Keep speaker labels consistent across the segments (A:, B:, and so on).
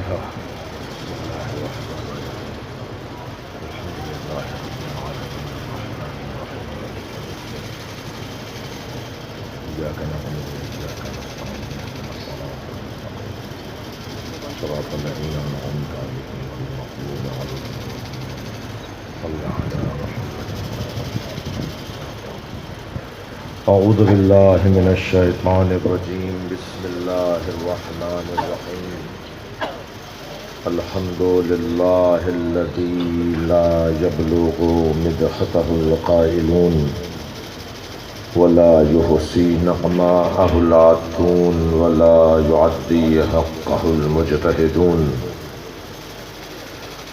A: فاتحة. بسم الله الرحمن الرحيم. الحمد لله رب العالمين الرحمن الرحيم مالك يوم الدين. إياك نعبد وإياك نستعين اهدنا الصراط المستقيم صراط الذين أنعمت عليهم غير المغضوب عليهم ولا الضالين. صل على محمد. أعوذ بالله من الشيطان الرجيم. بسم الله الرحمن الرحيم. الحمد لله الذي لا يبلغ مدحته القائلون ولا يحصي نعماءه العادون ولا يعدي حقه المجتهدون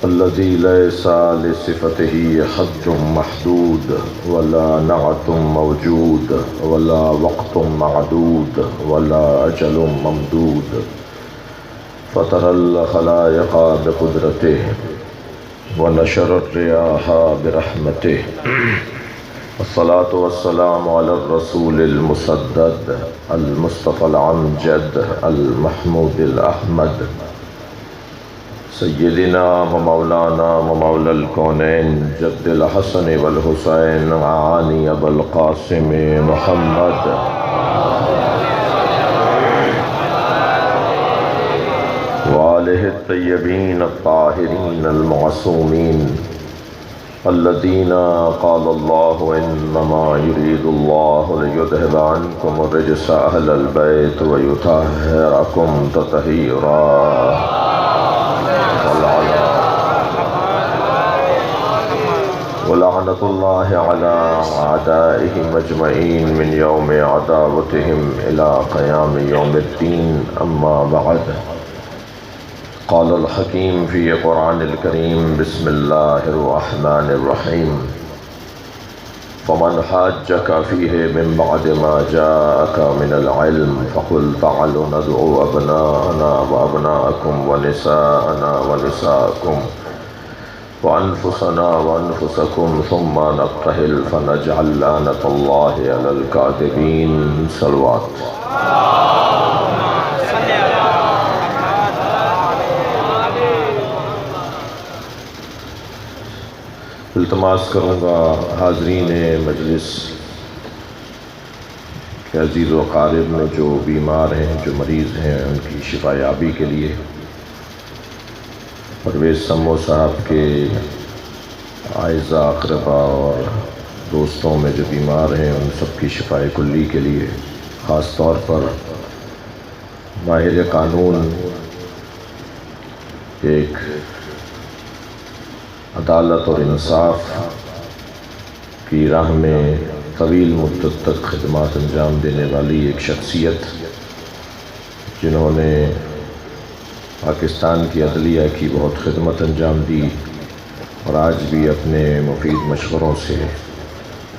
A: الذي ليس لصفته حد محدود ولا نعت موجود ولا وقت معدود ولا أجل ممدود فطر الخلائق بقدرته ونشر الرياح برحمته. الصلاة والسلام على الرسول المسدد المصطفى الأمجد المحمود الأحمد سيدنا ومولانا ومولى الكونين جد الحسن والحسين عاني أبا القاسم محمد وآله الطيبين الطاهرين المعصومين الذين قال الله إنما يريد الله ليذهب عنكم الرجس أهل البيت ويطهركم تطهيرا. ولعنة الله على أعدائهم أجمعين من يوم عداوتهم إلى قيام يوم الدين. أما بعد، قال الحكيم في قرآن الكريم بسم الله الرحمن الرحيم. فمن حاجك فيه من بعد ما جاءك من العلم فقل تعالوا ندعو أبناءنا وأبناءكم ونساءنا ونساءكم وأنفسنا وأنفسكم ثم نبتهل فنجعل لعنة الله على الكاذبين. صلوات. التماس کروں گا حاضرین مجلس کہ عزیز و اقارب میں جو بیمار ہیں، جو مریض ہیں، ان کی شفا یابی کے لیے، پرویز سمو صاحب کے اعزاء اقربا اور دوستوں میں جو بیمار ہیں ان سب کی شفا کلی کے لیے، خاص طور پر ماہر قانون ایک عدالت اور انصاف کی راہ میں طویل مدت تک خدمات انجام دینے والی ایک شخصیت، جنہوں نے پاکستان کی عدلیہ کی بہت خدمت انجام دی اور آج بھی اپنے مفید مشوروں سے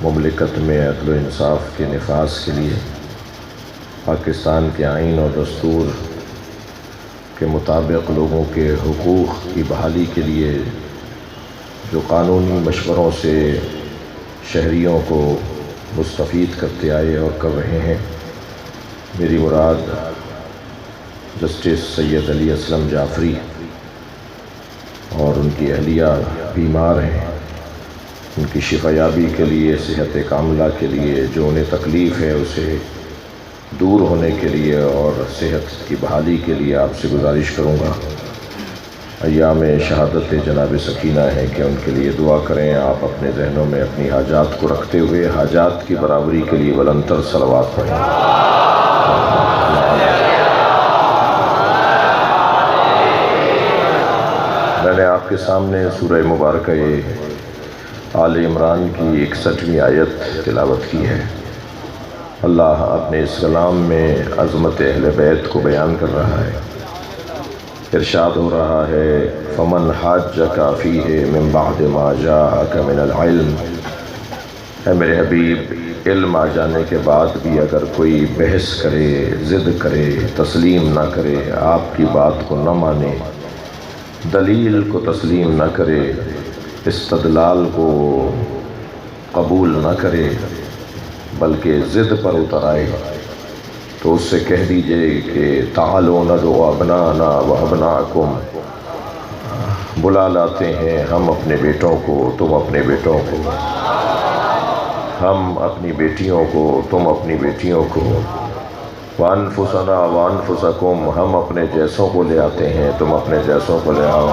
A: مملکت میں عدل و انصاف کے نفاذ کے لیے، پاکستان کے آئین اور دستور کے مطابق لوگوں کے حقوق کی بحالی کے لیے جو قانونی مشوروں سے شہریوں کو مستفید کرتے آئے اور کر رہے ہیں. میری مراد جسٹس سید علی اسلم جعفری اور ان کی اہلیہ بیمار ہیں. ان کی شفا یابی کے لیے، صحت کاملہ کے لیے، جو انہیں تکلیف ہے اسے دور ہونے کے لیے اور صحت کی بحالی کے لیے آپ سے گزارش کروں گا. ایام شہادت جناب سکینہ ہے کہ ان کے لیے دعا کریں. آپ اپنے ذہنوں میں اپنی حاجات کو رکھتے ہوئے حاجات کی برابری کے لیے بلندتر صلوات پڑھیں. میں نے آپ کے سامنے سورہ مبارکہ آل عمران کی 61ویں آیت تلاوت کی ہے. اللہ اپنے اس کلام میں عظمت اہل بیت کو بیان کر رہا ہے. ارشاد ہو رہا ہے فمن حاجک فیہ من بعد ما جاءک من العلم. اے میرے حبیب، علم آ جانے کے بعد بھی اگر کوئی بحث کرے، ضد کرے، تسلیم نہ کرے، آپ کی بات کو نہ مانے، دلیل کو تسلیم نہ کرے، استدلال کو قبول نہ کرے، بلکہ ضد پر اتر آئے، تو اس سے کہہ دیجئے کہ تعالوا ندعو ابناءنا وابناءکم، بلا لاتے ہیں ہم اپنے بیٹوں کو، تم اپنے بیٹوں کو، ہم اپنی بیٹیوں کو، تم اپنی بیٹیوں کو، وانفسنا وانفسکم، ہم اپنے جیسوں کو لے آتے ہیں، تم اپنے جیسوں کو لے آؤ،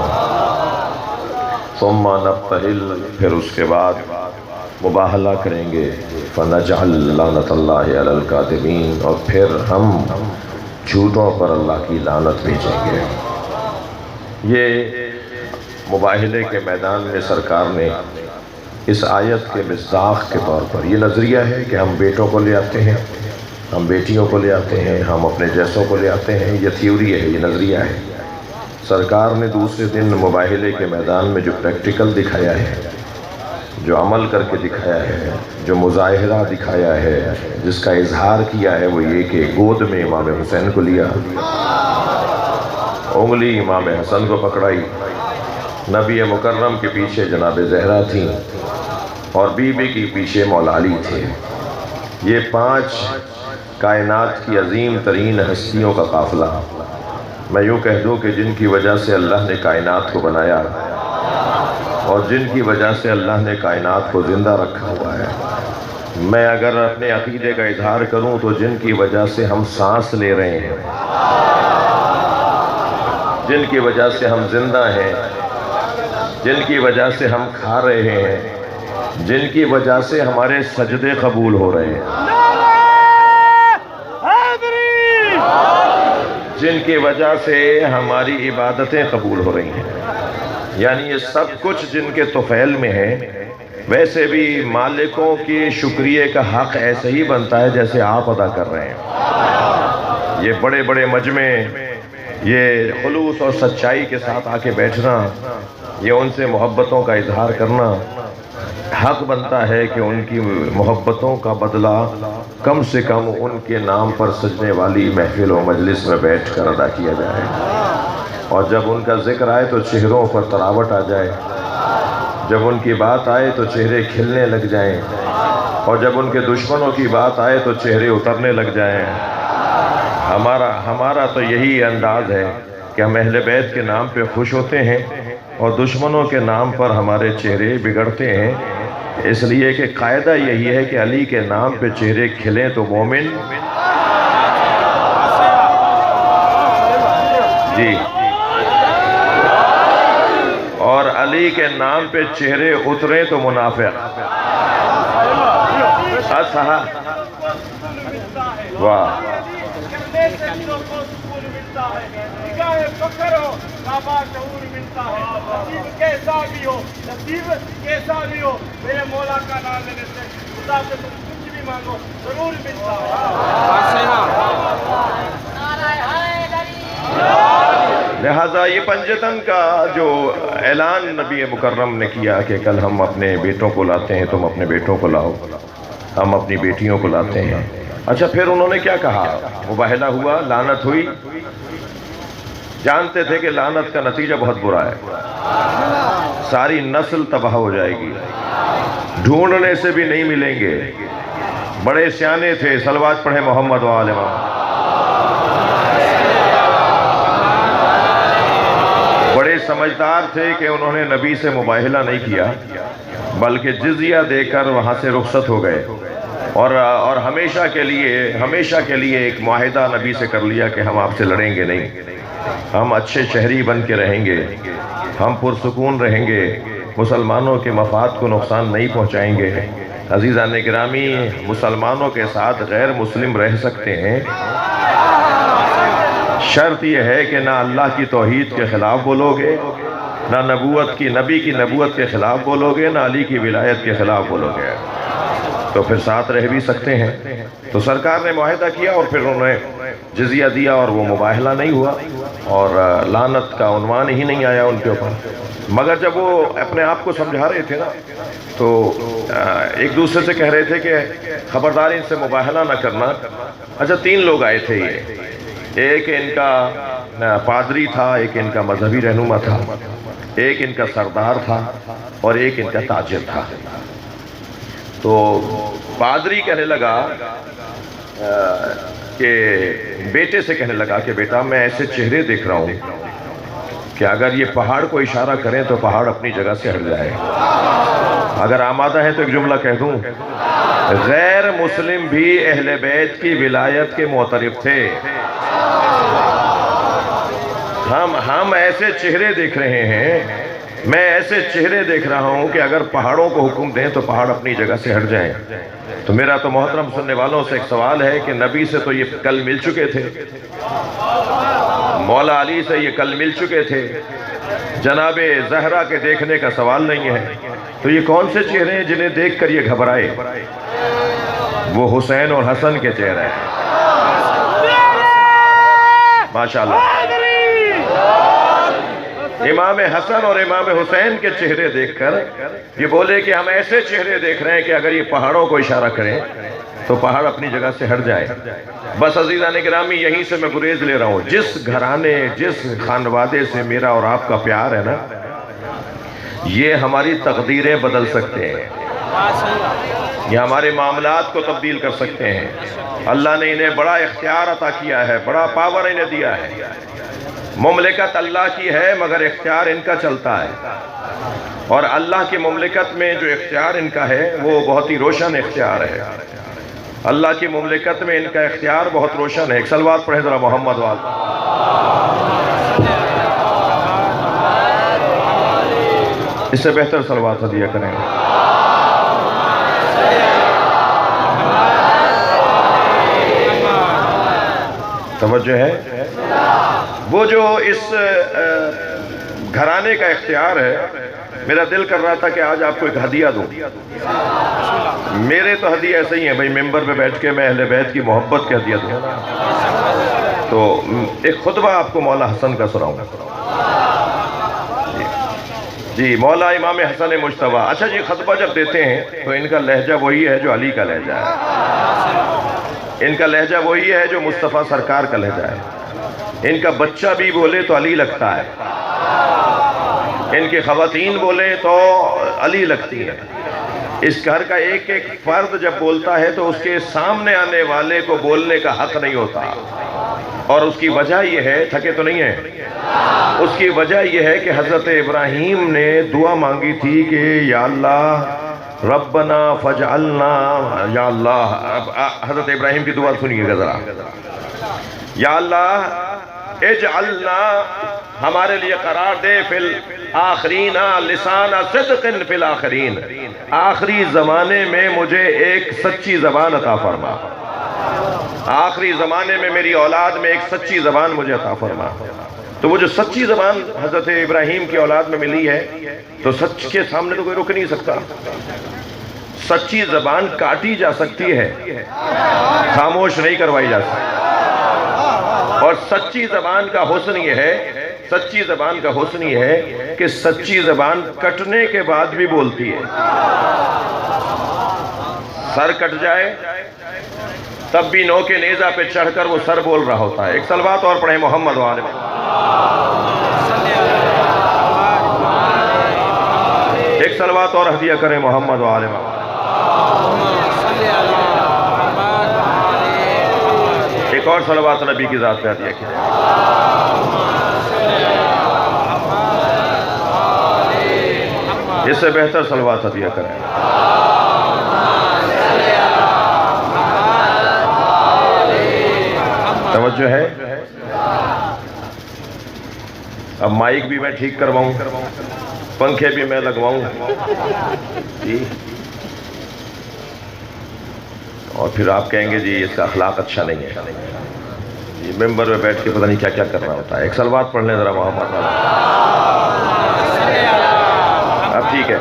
A: ثم نبتہل، پھر اس کے بعد مباہلہ کریں گے، فنجعل لعنت اللہ علی الکاذبین، اور پھر ہم جھوٹوں پر اللہ کی لعنت بھیجیں گے۔ یہ مباہلے کے میدان میں سرکار نے اس آیت کے مصداق کے طور پر یہ نظریہ ہے کہ ہم بیٹوں کو لے آتے ہیں، ہم بیٹیوں کو لے آتے ہیں، ہم اپنے جیسوں کو لے آتے ہیں، یہ تھیوری ہے، یہ نظریہ ہے۔ سرکار نے دوسرے دن مباہلے کے میدان میں جو پریکٹیکل دکھایا ہے، جو عمل کر کے دکھایا ہے، جو مظاہرہ دکھایا ہے، جس کا اظہار کیا ہے، وہ یہ کہ گود میں امام حسین کو لیا، انگلی امام حسن کو پکڑائی، نبی مکرم کے پیچھے جناب زہرا تھیں اور بی بی کی پیچھے مولا علی تھے۔ یہ 5 کائنات کی عظیم ترین ہستیوں کا قافلہ، میں یوں کہہ دوں کہ جن کی وجہ سے اللہ نے کائنات کو بنایا اور جن کی وجہ سے اللہ نے کائنات کو زندہ رکھا ہوا ہے۔ میں اگر اپنے عقیدے کا اظہار کروں تو جن کی وجہ سے ہم سانس لے رہے ہیں، جن کی وجہ سے ہم زندہ ہیں، جن کی وجہ سے ہم کھا رہے ہیں، جن کی وجہ سے ہمارے سجدے قبول ہو رہے ہیں، جن کی وجہ سے ہماری عبادتیں قبول ہو رہی ہیں، یعنی یہ سب کچھ جن کے طفیل میں ہے۔ ویسے بھی مالکوں کی شکریہ کا حق ایسے ہی بنتا ہے جیسے آپ ادا کر رہے ہیں۔ یہ بڑے بڑے مجمع، یہ خلوص اور سچائی کے ساتھ آ کے بیٹھنا، یہ ان سے محبتوں کا اظہار کرنا، حق بنتا ہے کہ ان کی محبتوں کا بدلہ کم سے کم ان کے نام پر سجنے والی محفل و مجلس میں بیٹھ کر ادا کیا جائے، اور جب ان کا ذکر آئے تو چہروں پر تراوٹ آ جائے، جب ان کی بات آئے تو چہرے کھلنے لگ جائیں، اور جب ان کے دشمنوں کی بات آئے تو چہرے اترنے لگ جائیں۔ ہمارا تو یہی انداز ہے کہ ہم اہل بیت کے نام پہ خوش ہوتے ہیں اور دشمنوں کے نام پر ہمارے چہرے بگڑتے ہیں، اس لیے کہ قاعدہ یہی ہے کہ علی کے نام پہ چہرے کھلیں تو مومن، جی، اور علی کے نام پہ چہرے اتریں تو منافق۔ واہ،
B: کیسا بھی ہو، نصیب کیسا بھی ہو، میرے مولا کا نام لینے سے خدا سے تم کچھ بھی مانگو ضرور ملتا ہے۔
A: لہٰذا یہ پنجتن کا جو اعلان نبی مکرم نے کیا کہ کل ہم اپنے بیٹوں کو لاتے ہیں، تم اپنے بیٹوں کو لاؤ، ہم اپنی بیٹیوں کو لاتے ہیں۔ اچھا، پھر انہوں نے کیا کہا؟ مباہلہ ہوا، لعنت ہوئی، جانتے تھے کہ لعنت کا نتیجہ بہت برا ہے، ساری نسل تباہ ہو جائے گی، ڈھونڈنے سے بھی نہیں ملیں گے۔ بڑے سیانے تھے، صلوات پڑھے محمد و آل محمد۔ بڑے سمجھدار تھے کہ انہوں نے نبی سے مباہلہ نہیں کیا بلکہ جزیہ دے کر وہاں سے رخصت ہو گئے، اور ہمیشہ کے لیے ایک معاہدہ نبی سے کر لیا کہ ہم آپ سے لڑیں گے نہیں، ہم اچھے شہری بن کے رہیں گے، ہم پرسکون رہیں گے، مسلمانوں کے مفاد کو نقصان نہیں پہنچائیں گے۔ عزیزان گرامی، مسلمانوں کے ساتھ غیر مسلم رہ سکتے ہیں، شرط یہ ہے کہ نہ اللہ کی توحید کے خلاف بولو گے، نہ نبی کی نبوت کے خلاف بولو گے، نہ علی کی ولایت کے خلاف بولو گے، تو پھر ساتھ رہ بھی سکتے ہیں۔ تو سرکار نے معاہدہ کیا اور پھر انہوں نے جزیہ دیا، اور وہ مباہلہ نہیں ہوا اور لعنت کا عنوان ہی نہیں آیا ان کے اوپر۔ مگر جب وہ اپنے آپ کو سمجھا رہے تھے نا، تو ایک دوسرے سے کہہ رہے تھے کہ خبردار ان سے مباہلہ نہ کرنا۔ اچھا، 3 لوگ آئے تھے، ایک ان کا پادری تھا، ایک ان کا مذہبی رہنما تھا، ایک ان کا سردار تھا اور ایک ان کا تاجر تھا۔ تو پادری کہنے لگا کہ بیٹے سے کہنے لگا کہ بیٹا میں ایسے چہرے دیکھ رہا ہوں کہ اگر یہ پہاڑ کو اشارہ کریں تو پہاڑ اپنی جگہ سے ہٹ جائے. اگر آمادہ ہے تو ایک جملہ کہہ دوں. غیر مسلم بھی اہل بیت کی ولایت کے معترف تھے. ہم ایسے چہرے دیکھ رہے ہیں، میں ایسے چہرے دیکھ رہا ہوں کہ اگر پہاڑوں کو حکم دیں تو پہاڑ اپنی جگہ سے ہٹ جائیں. تو میرا تو محترم سننے والوں سے ایک سوال ہے کہ نبی سے تو یہ کل مل چکے تھے، مولا علی سے یہ کل مل چکے تھے، جناب زہرا کے دیکھنے کا سوال نہیں ہے. تو یہ کون سے چہرے ہیں جنہیں دیکھ کر یہ گھبرائے؟ وہ حسین اور حسن کے چہرے ہیں. ماشاءاللہ. امام حسن اور امام حسین کے چہرے دیکھ کر یہ بولے کہ ہم ایسے چہرے دیکھ رہے ہیں کہ اگر یہ پہاڑوں کو اشارہ کریں تو پہاڑ اپنی جگہ سے ہٹ جائے. بس عزیزان گرامی، یہیں سے میں گریز لے رہا ہوں. جس گھرانے، جس خانوادے سے میرا اور آپ کا پیار ہے نا، یہ ہماری تقدیریں بدل سکتے ہیں، یہ ہمارے معاملات کو تبدیل کر سکتے ہیں. اللہ نے انہیں بڑا اختیار عطا کیا ہے، بڑا پاور انہیں دیا ہے. مملکت اللہ کی ہے مگر اختیار ان کا چلتا ہے، اور اللہ کی مملکت میں جو اختیار ان کا ہے وہ بہت ہی روشن اختیار ہے. اللہ کی مملکت میں ان کا اختیار بہت روشن ہے. ایک صلوات پڑھیں ذرا محمد وال. اس سے بہتر صلوات ہدیہ کریں. توجہ ہے. وہ جو اس گھرانے کا اختیار ہے، میرا دل کر رہا تھا کہ آج آپ کو ایک ہدیہ دوں. میرے تو ہدیہ ایسے ہی ہیں بھائی، ممبر پہ بیٹھ کے میں اہل بیت کی محبت کے ہدیہ دوں. تو ایک خطبہ آپ کو مولا حسن کا سناؤں. جی، مولا امام حسن مجتبیٰ. اچھا جی، خطبہ جب دیتے ہیں تو ان کا لہجہ وہی ہے جو علی کا لہجہ ہے، ان کا لہجہ وہی ہے جو مصطفیٰ سرکار کا لہجہ ہے. ان کا بچہ بھی بولے تو علی لگتا ہے، ان کی خواتین بولے تو علی لگتی ہے. اس گھر کا ایک ایک فرد جب بولتا ہے تو اس کے سامنے آنے والے کو بولنے کا حق نہیں ہوتا. اور اس کی وجہ یہ ہے، تھکے تو نہیں ہیں، اس کی وجہ یہ ہے کہ حضرت ابراہیم نے دعا مانگی تھی کہ یا اللہ ربنا فجعلنا، یا اللہ. حضرت ابراہیم کی دعا سنیے گا ذرا. یا اللہ اجعلنا، ہمارے لیے قرار دے، فی الاخرین لسان صدق فی الاخرین، آخری زمانے میں مجھے ایک سچی زبان عطا فرما. آخری زمانے میں میری اولاد میں ایک سچی زبان مجھے عطا فرما. تو وہ جو سچی زبان حضرت ابراہیم کی اولاد میں ملی ہے، تو سچ کے سامنے تو کوئی رک نہیں سکتا. سچی زبان کاٹی جا سکتی ہے، خاموش نہیں کروائی جا سکتی. اور سچی زبان کا حسن یہ ہے، سچی زبان کا حسن یہ ہے کہ سچی زبان کٹنے کے بعد بھی بولتی ہے. سر کٹ جائے تب بھی نو کے نیزہ پہ چڑھ کر وہ سر بول رہا ہوتا ہے. ایک صلوات اور پڑھیں محمد والے. ایک صلوات اور ہدیہ کریں محمد والے. ایک اور صلوات نبی کی ذات پہ ہدیہ کی. اس سے بہتر صلوات ہدیہ کریں. توجہ ہے. اب مائک بھی میں ٹھیک کرواؤں، پنکھے بھی میں لگواؤں جی. اور پھر آپ کہیں گے جی اس کا اخلاق اچھا نہیں ہے، یہ ممبر میں بیٹھ کے پتہ نہیں کیا کیا کرنا ہوتا ہے. ایک صلوات پڑھ لیں ذرا محمد والا. اب ٹھیک ہے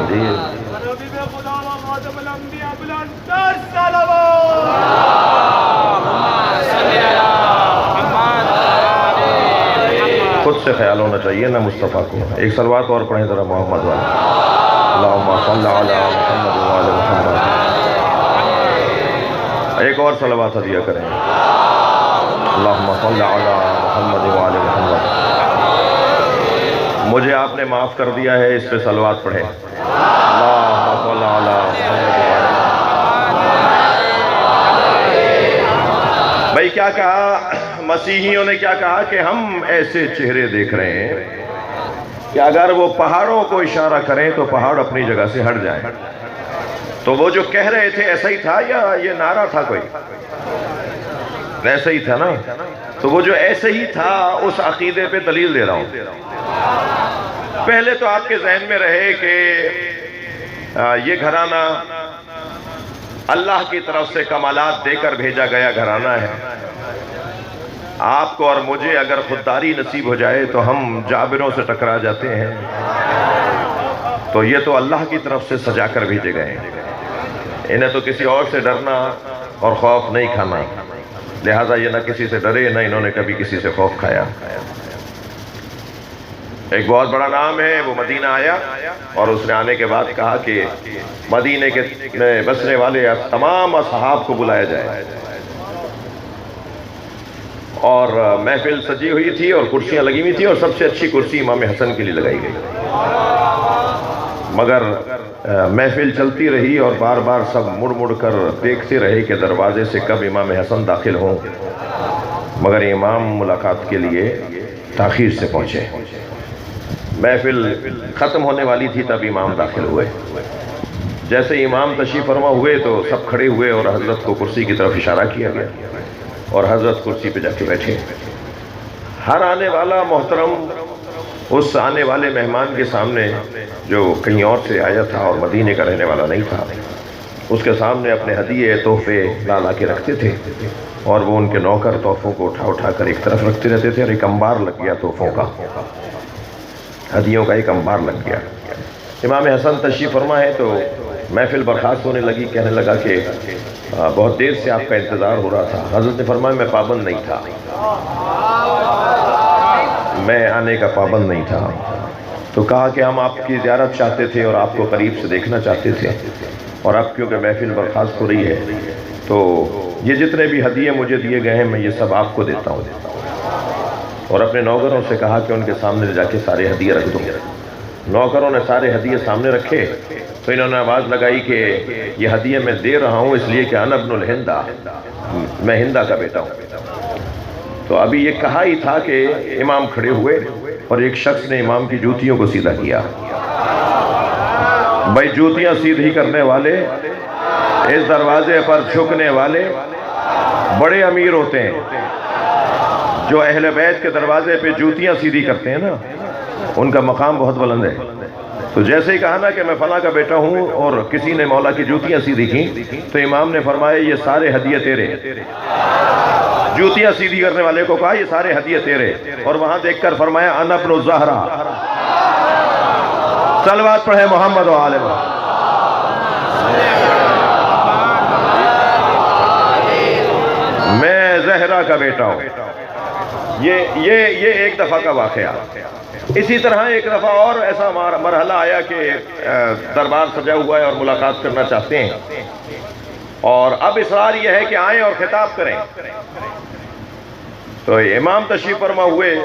A: جی. خود سے خیال ہونا چاہیے نا مصطفیٰ کو. ایک صلوات اور پڑھیں ذرا محمد والا. اللہم صلی علی محمد وعلی محمد. ایک اور صلوات ہدیہ کریں. اللہم صلی علی محمد وعلی محمد. مجھے آپ نے معاف کر دیا ہے، اس پہ صلوات پڑھیں. اللہم صلی علی محمد وعلی محمد. کیا کہا مسیحیوں نے؟ کیا کہا کہ ہم ایسے چہرے دیکھ رہے ہیں کہ اگر وہ پہاڑوں کو اشارہ کریں تو پہاڑ اپنی جگہ سے ہٹ جائیں. تو وہ جو کہہ رہے تھے ایسا ہی تھا یا یہ نعرہ تھا کوئی؟ ایسا ہی تھا نا. تو وہ جو ایسے ہی تھا اس عقیدے پہ دلیل دے رہا ہوں. پہلے تو آپ کے ذہن میں رہے کہ یہ گھرانہ اللہ کی طرف سے کمالات دے کر بھیجا گیا گھرانہ ہے. آپ کو اور مجھے اگر خودداری نصیب ہو جائے تو ہم جابروں سے ٹکرا جاتے ہیں. تو یہ تو اللہ کی طرف سے سجا کر بھیجے گئے ہیں. انہیں تو کسی اور سے ڈرنا اور خوف نہیں کھانا، لہٰذا یہ نہ کسی سے ڈرے نہ انہوں نے کبھی کسی سے خوف کھایا. ایک بہت بڑا نام ہے، وہ مدینہ آیا اور اس نے آنے کے بعد کہا کہ مدینے کے بسنے والے تمام اصحاب کو بلایا جائے. اور محفل سجی ہوئی تھی اور کرسیاں لگی ہوئی تھی اور سب سے اچھی کرسی امام حسن کے لیے لگائی گئی. مگر محفل چلتی رہی اور بار بار سب مڑ مڑ کر دیکھتے رہے کہ دروازے سے کب امام حسن داخل ہوں، مگر امام ملاقات کے لیے تاخیر سے پہنچے. محفل ختم ہونے والی تھی تب امام داخل ہوئے. جیسے امام تشریف فرما ہوئے تو سب کھڑے ہوئے اور حضرت کو کرسی کی طرف اشارہ کیا گیا اور حضرت کرسی پہ جا کے بیٹھے. ہر آنے والا محترم اس آنے والے مہمان کے سامنے جو کہیں اور سے آیا تھا اور مدینے کا رہنے والا نہیں تھا، اس کے سامنے اپنے ہدیے تحفے لا کے رکھتے تھے اور وہ ان کے نوکر تحفوں کو اٹھا اٹھا کر ایک طرف رکھتے رہتے تھے اور ایک انبار لگ گیا تحفوں کا، ہدیوں کا ایک انبار لگ گیا. امام حسن تشریف فرما ہے تو محفل برخاست ہونے لگی. کہنے لگا کہ بہت دیر سے آپ کا انتظار ہو رہا تھا. حضرت نے فرمایا میں پابند نہیں تھا، میں آنے کا پابند نہیں تھا. تو کہا کہ ہم آپ کی زیارت چاہتے تھے اور آپ کو قریب سے دیکھنا چاہتے تھے، اور اب کیونکہ محفل برخاست ہو رہی ہے تو یہ جتنے بھی ہدیے مجھے دیے گئے ہیں میں یہ سب آپ کو دیتا ہوں. اور اپنے نوکروں سے کہا کہ ان کے سامنے جا کے سارے ہدیے رکھ دو. نوکروں نے سارے ہدیے سامنے رکھے تو انہوں نے آواز لگائی کہ یہ ہدیے میں دے رہا ہوں اس لیے کہ انا ابن الہندہ، میں ہندہ کا بیٹا ہوں. تو ابھی یہ کہا ہی تھا کہ امام کھڑے ہوئے اور ایک شخص نے امام کی جوتیوں کو سیدھا کیا. بھائی جوتیاں سیدھی کرنے والے، اس دروازے پر جھکنے والے بڑے امیر ہوتے ہیں. جو اہل بیت کے دروازے پہ جوتیاں سیدھی کرتے ہیں نا، ان کا مقام بہت بلند ہے. تو جیسے ہی کہا نا کہ میں فلاں کا بیٹا ہوں اور کسی نے مولا کی جوتیاں سیدھی کی تو امام نے فرمایا یہ سارے ہدیے تیرے. جوتیاں سیدھی کرنے والے کو کہا یہ سارے ہدیے تیرے، اور وہاں دیکھ کر فرمایا انا ابن الزہرا. صلوات پڑھے محمد و آل محمد. میں زہرا کا بیٹا ہوں. یہ ایک دفعہ کا واقعہ. اسی طرح ایک دفعہ اور ایسا مرحلہ آیا کہ دربار سجا ہوا ہے اور ملاقات کرنا چاہتے ہیں، اور اب اصرار یہ ہے کہ آئیں اور خطاب کریں. تو امام تشریف فرما ہوئے،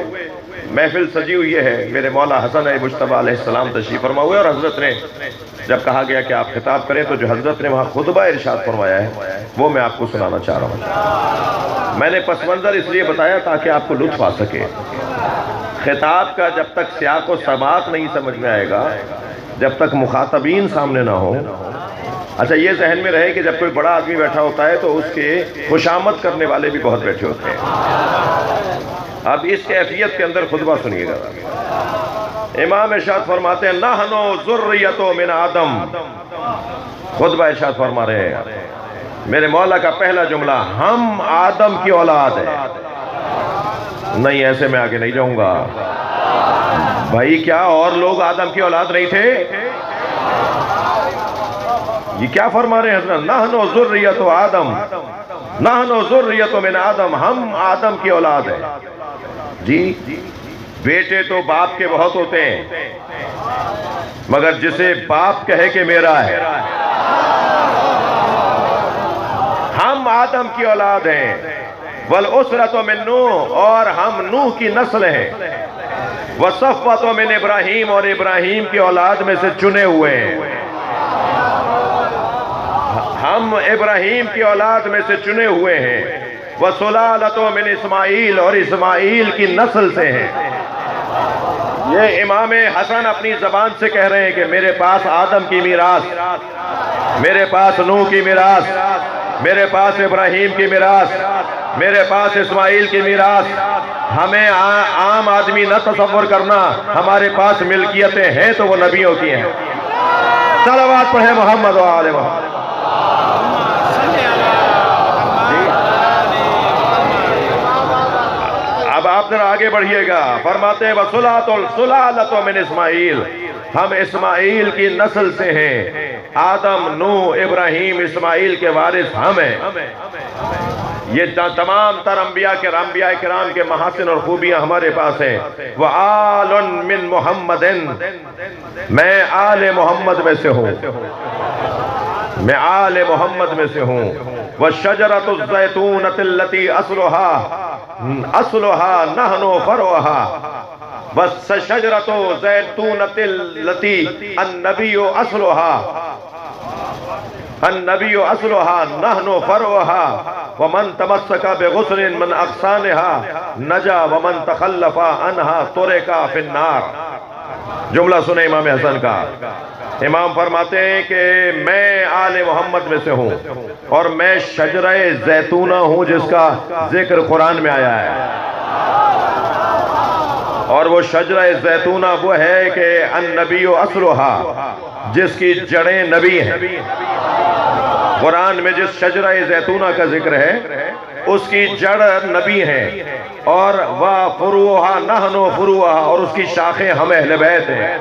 A: محفل سجی ہوئی ہے، میرے مولا حسن مجتبی علیہ السلام تشریف فرما ہوئے، اور حضرت نے جب کہا گیا کہ آپ خطاب کریں تو جو حضرت نے وہاں خطبہ ارشاد فرمایا ہے وہ میں آپ کو سنانا چاہ رہا ہوں. میں نے پس منظر اس لیے بتایا تاکہ آپ کو لطف آ سکے. خطاب کا جب تک سیاق و سباق نہیں سمجھ میں آئے گا، جب تک مخاطبین سامنے نہ ہوں. اچھا یہ ذہن میں رہے کہ جب کوئی بڑا آدمی بیٹھا ہوتا ہے تو اس کے خوشامد کرنے والے بھی بہت بیٹھے ہوتے ہیں. اب اس کیفیت کے اندر خطبہ سنیے گا. امام ارشاد فرماتے ہیں نحنو ذریۃ من آدم. خطبہ ارشاد فرما رہے ہیں میرے مولا کا پہلا جملہ، ہم آدم کی اولاد ہیں. نہیں ایسے میں آگے نہیں جاؤں گا. بھائی کیا اور لوگ آدم کی اولاد نہیں تھے؟ یہ کیا فرما رہے ہیں حضرت؟ نحنو ذریۃ آدم، نحنو ذریۃ من آدم، ہم آدم کی اولاد ہیں. جی بیٹے تو باپ کے بہت ہوتے ہیں، مگر جسے باپ کہے کہ میرا ہے. ہم آدم کی اولاد ہیں. والاسرة من نوح، اور ہم نوح کی نسل ہیں. وصفوة من ابراہیم، اور ابراہیم کی اولاد میں سے چنے ہوئے ہیں. ہم ابراہیم کی اولاد میں سے چنے ہوئے ہیں. وَسُلَالَةٌ مِّنْ اسماعیل، اور اسماعیل کی نسل سے ہیں۔ یہ امام حسن اپنی زبان سے کہہ رہے ہیں کہ میرے پاس آدم کی میراث، میرے پاس نوح کی میراث، میرے پاس ابراہیم کی میراث، میرے پاس اسماعیل کی میراث۔ ہمیں عام آدمی نہ تصور کرنا، ہمارے پاس ملکیتیں ہیں تو وہ نبیوں کی ہیں۔ صلوات پڑھیں محمد و آل محمد۔ اب آپ ذرا آگے بڑھیے گا، فرماتے ہیں وَسُلَالَةٌ مِّنْ اسماعیل، ہم اسماعیل کی نسل سے ہیں۔ آدم، نوح، ابراہیم، اسماعیل کے وارث ہم ہیں۔ یہ تمام تر انبیاء کرام کے محاسن اور خوبیاں ہمارے پاس ہیں۔ وَآلٌ مِّن محمد، میں آل محمد میں سے ہوں، میں آل محمد میں سے ہوں۔ وَالشَّجَرَةُ الزَّيْتُونَةِ الَّتِي أَصْلُهَا نَحْنُ فَرْعُهَا وَالشَّجَرَةُ الزَّيْتُونَةِ الَّتِي النَّبِيُّ أَصْلُهَا نَحْنُ فَرْعُهَا وَمَنْ تَمَسَّكَ بِغُصْنٍ مِّنْ أَغْصَانِهَا نَجَا وَمَنْ تَخَلَّفَ عَنْهَا تُرِكَ فِي النَّارِ۔ جملہ سنیں امام حسن کا۔ امام فرماتے ہیں کہ میں آل محمد میں سے ہوں، اور میں شجرہ زیتونہ ہوں جس کا ذکر قرآن میں آیا ہے۔ اور وہ شجرہ زیتونہ وہ ہے کہ النبی اصلها، جس کی جڑیں نبی ہیں۔ قرآن میں جس شجرہ زیتونہ کا ذکر ہے اس کی جڑ نبی ہیں، اور وَفُرُوحَا نَحْنُ فُرُوحَا، اور اس کی شاخیں ہم اہل بیت ہیں۔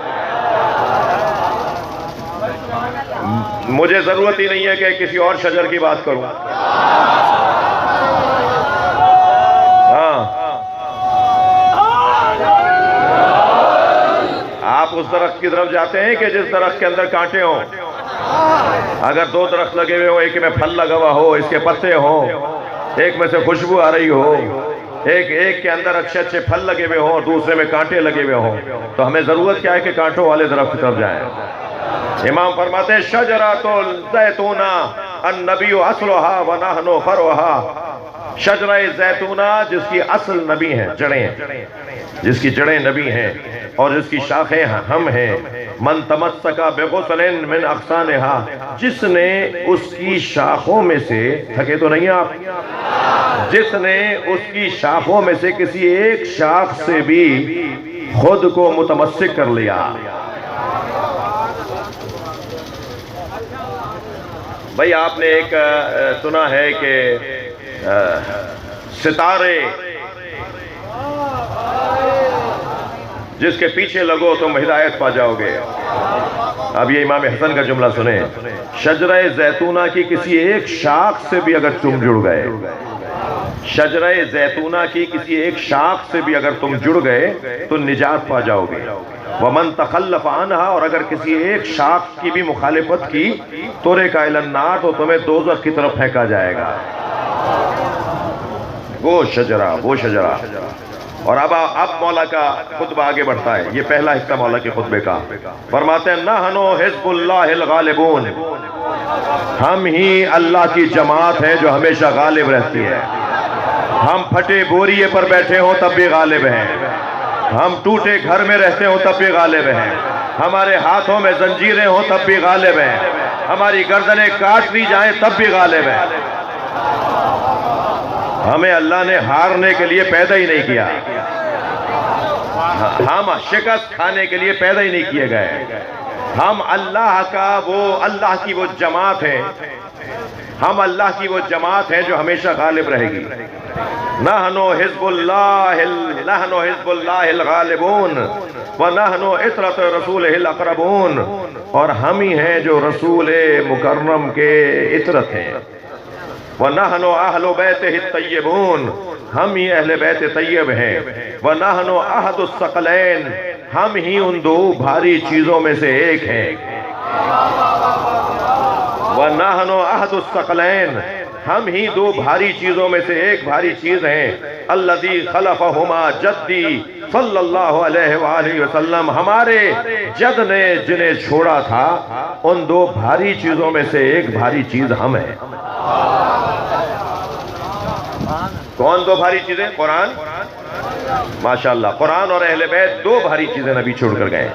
A: مجھے ضرورت ہی نہیں ہے کہ کسی اور شجر کی بات کروں۔ ہاں، آپ اس درخت کی طرف جاتے ہیں کہ جس درخت کے اندر کانٹے ہوں۔ اگر دو درخت لگے ہوئے ہوں، ایک میں پھل لگا ہوا ہو، اس کے پتے ہوں، ایک میں سے خوشبو آ رہی ہو، ایک کے اندر اچھے اچھے پھل لگے ہوئے ہوں اور دوسرے میں کانٹے لگے ہوئے ہوں، تو ہمیں ضرورت کیا ہے کہ کانٹوں والے درخت کی طرف جائیں۔ امام فرماتے ہیں شجرۃ الزیتونہ النبی اصلها ونحن فرعها، شجرہ زیتونہ جس کی اصل نبی ہیں، جڑیں، جس کی جڑیں نبی ہیں اور جس کی شاخیں ہم ہیں۔ من تمسک بغصن من اغصانها، جس نے اس کی شاخوں میں سے، تھکے تو نہیں آپ، جس نے اس کی شاخوں میں سے کسی ایک شاخ سے بھی خود کو متمسک کر لیا۔ بھائی آپ نے ایک سنا ہے کہ ستارے جس کے پیچھے لگو تم ہدایت پا جاؤ گے۔ اب یہ امام حسن کا جملہ سنیں، شجرہ زیتونہ کی کسی ایک شاخ سے بھی اگر تم جڑ گئے، شجرہ زیتونہ کی کسی ایک شاخ سے بھی اگر تم جڑ گئے تو نجات پا جاؤ گے۔ وَمَن تَخَلَّفَ عَنْهَا، اور اگر کسی ایک شاخ کی بھی مخالفت کی تُرِكَ إِلَى النَّارِ، تو تمہیں دوزخ کی طرف پھینکا جائے گا۔ وہ شجرہ۔ اور اب مولا کا خطبہ آگے بڑھتا ہے، یہ پہلا حصہ مولا کے خطبے کا۔ فرماتے ہیں نحن حزب اللہ الغالبون، ہم ہی اللہ کی جماعت ہے جو ہمیشہ غالب رہتی ہے۔ ہم پھٹے بوریے پر بیٹھے ہوں تب بھی غالب ہیں، ہم ٹوٹے گھر میں رہتے ہوں تب بھی غالب ہیں، ہمارے ہاتھوں میں زنجیریں ہوں تب بھی غالب ہیں، ہماری گردنیں کاٹ لی جائیں تب بھی غالب ہیں۔ ہمیں اللہ نے ہارنے کے لیے پیدا ہی نہیں کیا، ہم شکست کھانے کے لیے پیدا ہی نہیں کیے گئے۔ ہم اللہ کی وہ جماعت ہیں، ہم اللہ کی وہ جماعت ہیں جو ہمیشہ غالب رہے گی۔ نحن حزب اللہ الغالبون ونحن عطرۃ رسولہ الاقربون، اور ہم ہی ہیں جو رسول مکرم کے عطرت ہیں۔ وَنَحْنُ أَهْلُ بَيْتِهِ الطَّيِّبُونَ، ہم ہی اہل بیت طیب ہیں۔ وَنَحْنُ أَحَدُ الثَّقَلَيْنِ، ہم ہی ان دو بھاری چیزوں میں سے ایک ہیں۔ وَنَحْنُ أَحَدُ الثَّقَلَيْنِ، ہم ہی دو بھاری چیزوں میں سے ایک بھاری چیز ہیں۔ الَّذِي خَلَفَهُمَا جَدِّي صلی اللہ علیہ وآلہ وسلم، ہمارے جد نے جنہیں چھوڑا تھا، ان دو بھاری چیزوں میں سے ایک بھاری چیز ہم ہیں۔ کون دو بھاری چیزیں؟ قرآن، ماشاءاللہ، قرآن اور اہل بیت دو بھاری چیزیں نبی چھوڑ کر گئے ہیں۔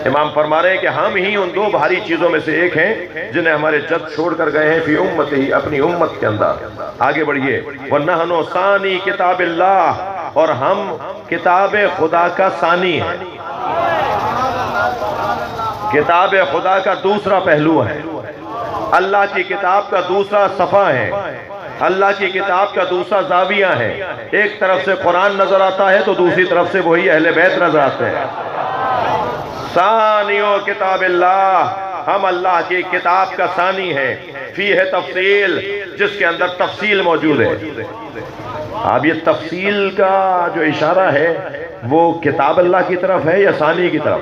A: امام فرما رہے ہیں کہ ہم ہی ان دو بھاری چیزوں میں سے ایک ہیں جنہیں ہمارے جد چھوڑ کر گئے ہیں، فی امت ہی، اپنی امت کے اندر۔ آگے بڑھئے، وَنَحْنُ ثَانِي کتاب اللہ، اور ہم کتاب خدا کا ثانی ہیں، کتاب خدا کا دوسرا پہلو ہے، اللہ کی کتاب کا دوسرا صفحہ ہے، اللہ کی کتاب کا دوسرا زاویہ ہے۔ ایک طرف سے قرآن نظر آتا ہے تو دوسری طرف سے وہی اہل بیت نظر آتے ہیں۔ ثانیو کتاب اللہ، ہم اللہ کی کتاب کا ثانی ہے، فیہ تفصیل، جس کے اندر تفصیل موجود ہے۔ اب یہ تفصیل کا جو اشارہ ہے وہ کتاب اللہ کی طرف ہے یا ثانی کی طرف؟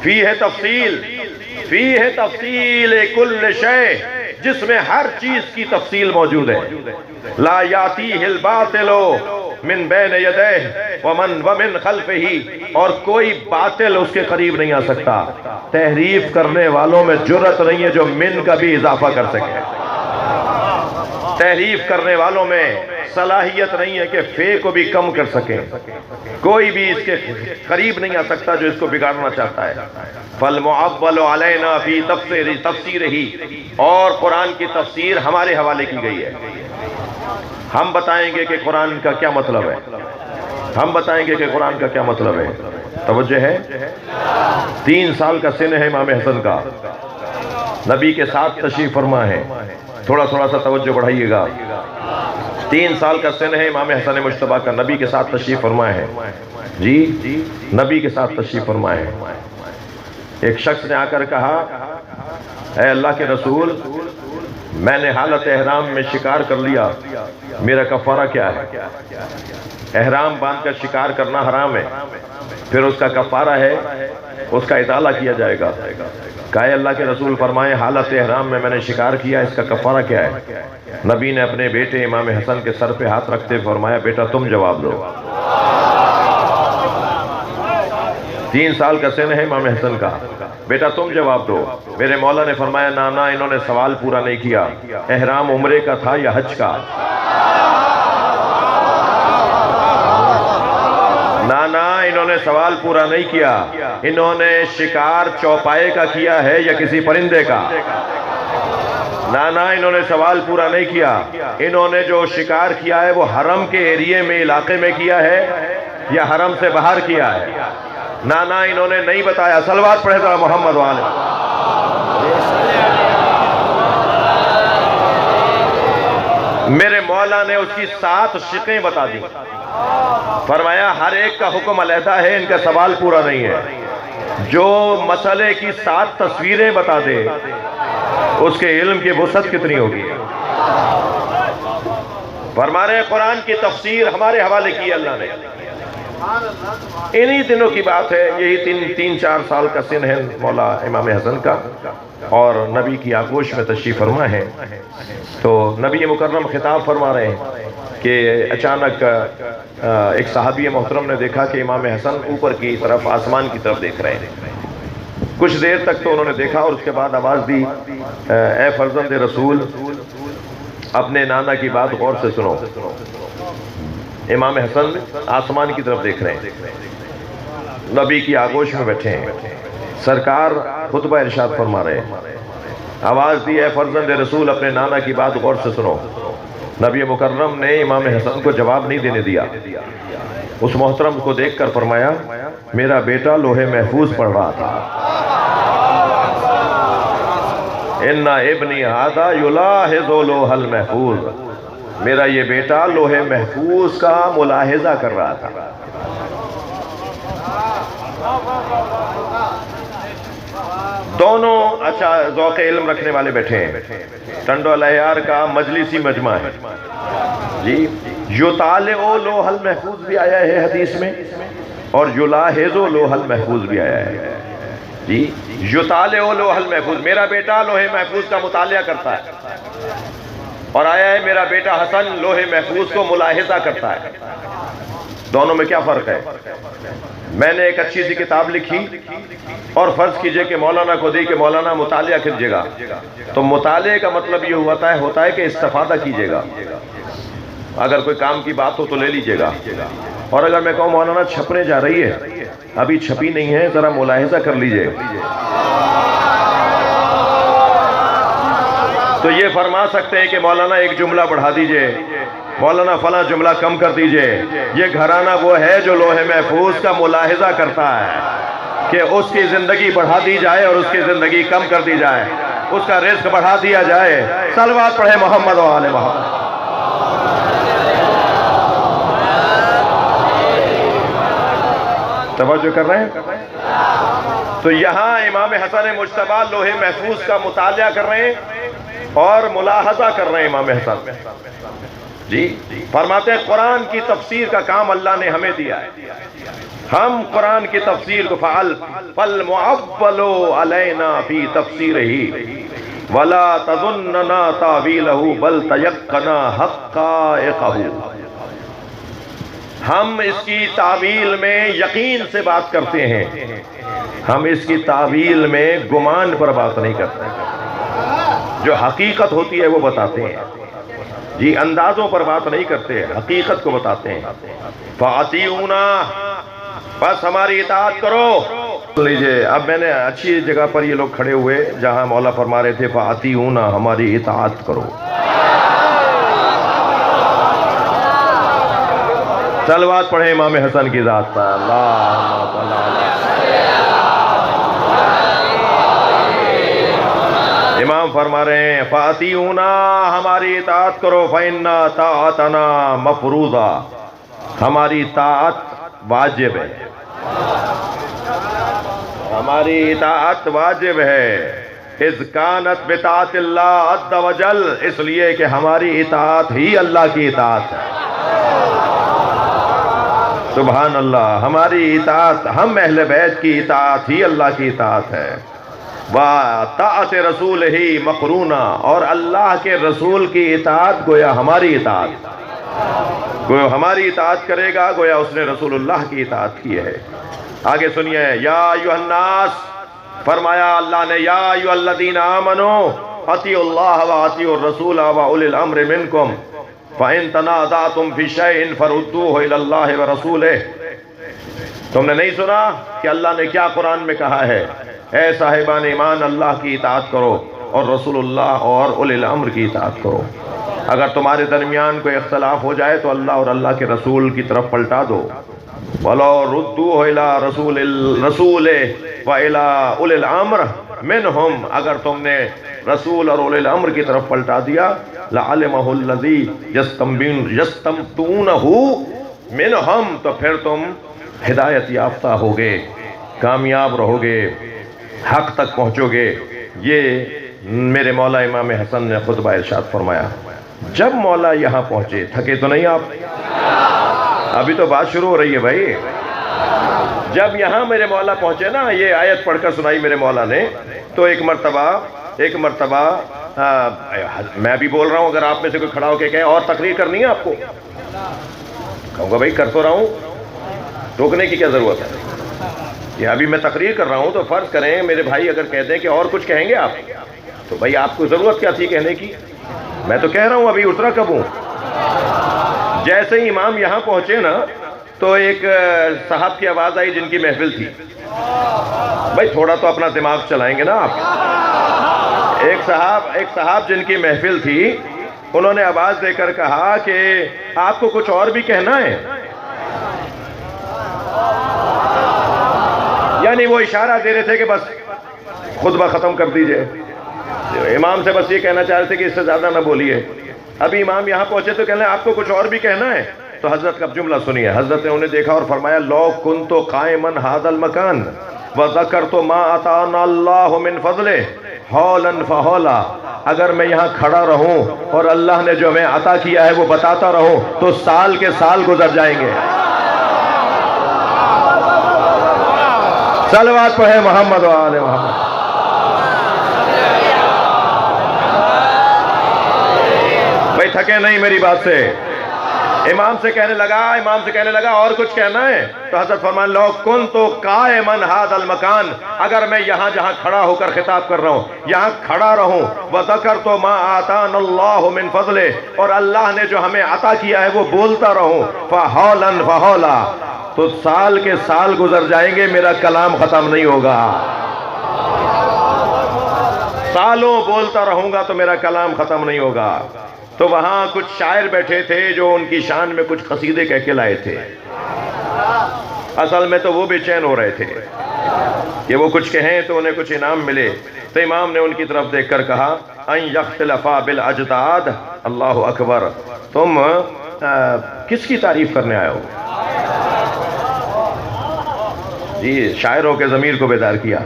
A: فیہ تفصیل، فیہ تفصیل کل شے، جس میں ہر چیز کی تفصیل موجود ہے۔ لا یاتیہ الباطل من بین یدیہ ومن خلفہ، اور کوئی باطل اس کے قریب نہیں آ سکتا۔ تحریف کرنے والوں میں جرأت نہیں ہے جو من کا بھی اضافہ کر سکے، تحریف کرنے والوں میں صلاحیت نہیں ہے کہ فے کو بھی کم کر سکیں، کوئی بھی اس کے قریب نہیں آ سکتا جو اس کو بگاڑنا چاہتا ہے۔ فالمعول علینا فی تفسیرہ، اور قرآن کی تفسیر ہمارے حوالے کی گئی ہے۔ ہم بتائیں گے کہ قرآن کا کیا مطلب ہے، ہم بتائیں گے کہ قرآن کا کیا مطلب ہے۔ توجہ ہے، 3 سال کا سن ہے امام حسن کا، نبی کے ساتھ تشریف فرما ہے، تھوڑا سا توجہ بڑھائیے گا۔ 3 سال کا سن ہے امام حسن مجتبیٰ کا، نبی کے ساتھ تشریف فرما ہے، جی نبی کے ساتھ تشریف فرما ہے۔ ایک شخص نے آ کر کہا، اے اللہ کے رسول، میں نے حالت احرام میں شکار کر لیا، میرا کفارہ کیا ہے؟ احرام باندھ کر شکار کرنا حرام ہے، پھر اس کا کفارہ ہے، اس کا اطالہ کیا جائے گا۔ کہا اے اللہ کے رسول، فرمائے حالت احرام میں نے شکار کیا، اس کا کفارہ کیا ہے؟ نبی نے اپنے بیٹے امام حسن کے سر پہ ہاتھ رکھتے فرمایا، بیٹا تم جواب دو۔ 3 سال کا سن ہے امام حسن کا، بیٹا تم جواب دو۔ میرے مولا نے فرمایا، نانا انہوں نے سوال پورا نہیں کیا، احرام عمرے کا تھا یا حج کا؟ نانا انہوں نے سوال پورا نہیں کیا، انہوں نے شکار چوپائے کا کیا ہے یا کسی پرندے کا؟ نانا انہوں نے سوال پورا نہیں کیا، انہوں نے جو شکار کیا ہے وہ حرم کے ایریے میں، علاقے میں کیا ہے یا حرم سے باہر کیا ہے؟ نانا انہوں نے نہیں بتایا۔ صلوات پڑھے ذرا محمد والے۔ میرے مولا نے اس کی 7 شقیں بتا دی، فرمایا ہر ایک کا حکم علیحدہ ہے، ان کا سوال پورا نہیں ہے۔ جو مسئلے کی 7 تصویریں بتا دے اس کے علم کی وسعت کتنی ہوگی؟ فرما رہے ہیں قرآن کی تفسیر ہمارے حوالے کی اللہ نے۔ انہی دنوں کی بات ہے، یہی 3-4 سال کا سن ہے مولا امام حسن کا، اور نبی کی آغوش میں تشریف فرما ہے۔ تو نبی مکرم خطاب فرما رہے ہیں کہ اچانک ایک صحابی محترم نے دیکھا کہ امام حسن اوپر کی طرف، آسمان کی طرف دیکھ رہے ہیں۔ کچھ دیر تک تو انہوں نے دیکھا اور اس کے بعد آواز دی، اے فرزند رسول، اپنے نانا کی بات غور سے سنو۔ امام حسن آسمان کی طرف دیکھ رہے ہیں، نبی کی آغوش میں بیٹھے ہیں، سرکار خطبہ ارشاد فرما رہے ہیں۔ آواز دی، اے فرزند رسول، اپنے نانا کی بات غور سے سنو۔ نبی مکرم نے امام حسن کو جواب نہیں دینے دیا، اس محترم کو دیکھ کر فرمایا، میرا بیٹا لوح محفوظ پڑھ رہا تھا۔ اِنَّ ابْنِي هَذَا يُلَاحِظُ لَوْحَ الْمَحْفُوظ، میرا یہ بیٹا لوح محفوظ کا ملاحظہ کر رہا تھا۔ دونوں اچھا ذوق علم رکھنے والے بیٹھے ہیں، ٹنڈو الیار کا مجلسی مجمع ہے جی۔ یطالع لوح المحفوظ بھی آیا ہے حدیث میں، اور یلاحظ لوح المحفوظ بھی آیا ہے جی۔ یطالع لوح المحفوظ، میرا بیٹا لوح محفوظ کا مطالعہ کرتا ہے۔ اور آیا ہے میرا بیٹا حسن لوح محفوظ کو ملاحظہ کرتا ہے. دونوں میں کیا فرق ہے؟ میں نے ایک اچھی سی کتاب لکھی اور فرض کیجئے کہ مولانا کو دی کہ مولانا مطالعہ کیجئے گا، تو مطالعے کا مطلب یہ ہوتا ہے کہ استفادہ کیجئے گا. اگر کوئی کام کی بات ہو تو لے لیجئے گا. اور اگر میں کہوں مولانا چھپنے جا رہی ہے، ابھی چھپی نہیں ہے، ذرا ملاحظہ کر لیجئے، تو یہ فرما سکتے ہیں کہ مولانا ایک جملہ بڑھا دیجئے، مولانا فلاں جملہ کم کر دیجئے. یہ گھرانہ وہ ہے جو لوح محفوظ کا ملاحظہ کرتا ہے کہ اس کی زندگی بڑھا دی جائے اور اس کی زندگی کم کر دی جائے، اس کا رزق بڑھا دیا جائے. صلوات پڑھے محمد و آل محمد. توجہ کر رہے ہیں؟ تو یہاں امام حسن مجتبی لوح محفوظ کا مطالعہ کر رہے ہیں اور ملاحظہ کر رہے ہیں. امام حسن جی فرماتے ہیں قرآن کی تفسیر کا کام اللہ نے ہمیں دیا ہے. ہم قرآن کی تفسیر کو فالمعول علینا فی تفسیرہ ولا تظننا تاویلہ بل تیقنا حقائقہ. ہم اس کی تعویل میں یقین سے بات کرتے ہیں، ہم اس کی تعویل میں گمان پر بات نہیں کرتے. جو حقیقت ہوتی ہے وہ بتاتے ہیں جی، اندازوں پر بات نہیں کرتے، حقیقت کو بتاتے ہیں. فَأَطِيعُونَا، بس ہماری اطاعت کرو. لیجئے اب میں نے اچھی جگہ پر یہ لوگ کھڑے ہوئے جہاں مولا فرما رہے تھے فَأَطِيعُونَا، ہماری اطاعت کرو. صلوات پڑھیں امام حسن کی ذات پر. اللہم صل علی. امام فرما رہے ہیں فَأَطِيعُونَا، ہماری اطاعت کرو. فَإِنَّا طَاعَتَنَا مَفْرُوضَةٌ، ہماری اطاعت واجب ہے، ہماری اطاعت واجب ہے. اِذْ كَانَتْ بِطَاعَتِ اللَّهِ عَزَّ وَجَلَّ، اس لیے کہ ہماری اطاعت ہی اللہ کی اطاعت ہے. سبحان اللہ، ہماری اطاعت، ہم اہل بیت کی اطاعت ہی اللہ کی اطاعت ہے. وَطَاعَتِ رَسُولِهِ مَقْرُونَةٌ، اور اللہ کے رسول کی اطاعت گویا ہماری اطاعت، گویا ہماری اطاعت کرے گا گویا اس نے رسول اللہ کی اطاعت کی ہے. آگے سنیے، یا ایھا الناس، فرمایا اللہ نے یا ایھا الذین آمنوا اطیعوا اللہ واطیعوا الرسول واولی الامر منکم فَإِن تَنَازَعْتُمْ فِي شَيْءٍ فَرُدُّوهُ إِلَى اللَّهِ وَرَسُولِهِ. تم نے نہیں سنا کہ اللہ نے کیا قرآن میں کہا ہے؟ اے صاحبان ایمان، اللہ کی اطاعت کرو اور رسول اللہ اور اولی الامر کی اطاعت کرو. اگر تمہارے درمیان کوئی اختلاف ہو جائے تو اللہ اور اللہ کے رسول کی طرف پلٹا دو. وَلَوْ رُدُّوهُ إِلَى الرَّسُولِ وَإِلَى أُولِي الْأَمْرِ مِنْهُمْ، اگر تم نے رسول اور اولی الامر کی طرف پلٹا دیا لَعَلِمَهُ الَّذِي يَسْتَنبِطُونَهُ مِنْهُمْ، تو پھر تم ہدایت یافتہ ہوگے، کامیاب رہو گے، حق تک پہنچو گے. یہ میرے مولا امام حسن نے خطبہ ارشاد فرمایا. جب مولا یہاں پہنچے، تھکے تو نہیں آپ؟ ابھی تو بات شروع ہو رہی ہے بھائی. جب یہاں میرے مولا پہنچے نا، یہ آیت پڑھ کر سنائی میرے مولا نے، تو ایک مرتبہ میں بھی بول رہا ہوں، اگر آپ میں سے کوئی کھڑا ہو کے کہے اور تقریر کرنی ہے آپ کو، کہوں گا بھائی کر تو رہا ہوں، روکنے کی کیا ضرورت ہے؟ یہ ابھی میں تقریر کر رہا ہوں تو فرض کریں میرے بھائی اگر کہہ دیں کہ اور کچھ کہیں گے آپ، تو بھائی آپ کو ضرورت کیا تھی کہنے کی؟ میں تو کہہ رہا ہوں، ابھی اترا کب ہوں. جیسے ہی امام یہاں پہنچے نا تو ایک صاحب کی آواز آئی جن کی محفل تھی. بھائی تھوڑا تو اپنا دماغ چلائیں گے نا آپ. ایک صاحب جن کی محفل تھی، انہوں نے آواز دے کر کہا کہ آپ کو کچھ اور بھی کہنا ہے. یعنی وہ اشارہ دے رہے تھے کہ بس خطبہ ختم کر دیجئے. امام سے بس یہ کہنا چاہ رہے تھے کہ اس سے زیادہ نہ بولیے. ابھی امام یہاں پہنچے تو کہنے آپ کو کچھ اور بھی کہنا ہے. تو حضرت کا جملہ سنیے. حضرت نے انہیں دیکھا اور فرمایا لو کنت قائما هذا المكان وذكرت ما اتانا الله من فضله حولا فحولا، اگر میں یہاں کھڑا رہوں اور اللہ نے جو ہمیں عطا کیا ہے وہ بتاتا رہوں تو سال کے سال گزر جائیں گے. صلوات پڑھے محمد و آل محمد. تھکے نہیں میری بات سے. امام سے کہنے لگا اور کچھ کہنا ہے؟ تو حضرت فرمان لو کنت قائما ھذا المکان، اگر میں یہاں جہاں کھڑا ہو کر خطاب کر رہا ہوں یہاں کھڑا رہوں، وذکرت ما آتانا اللہ من فضلہ، اور اللہ نے جو ہمیں عطا کیا ہے وہ بولتا رہوں، فحولا فحولا، تو سال کے سال گزر جائیں گے میرا کلام ختم نہیں ہوگا. سالوں بولتا رہوں گا تو میرا کلام ختم نہیں ہوگا. تو وہاں کچھ شاعر بیٹھے تھے جو ان کی شان میں کچھ قصیدے کہہ کے لائے تھے. اصل میں تو وہ بے چین ہو رہے تھے کہ وہ کچھ کہیں تو انہیں کچھ انعام ملے. تو امام نے ان کی طرف دیکھ کر کہا ان یختلفا بالاجداد، اللہ اکبر، تم کس کی تعریف کرنے آئے ہو؟ جی شاعروں کے ضمیر کو بیدار کیا.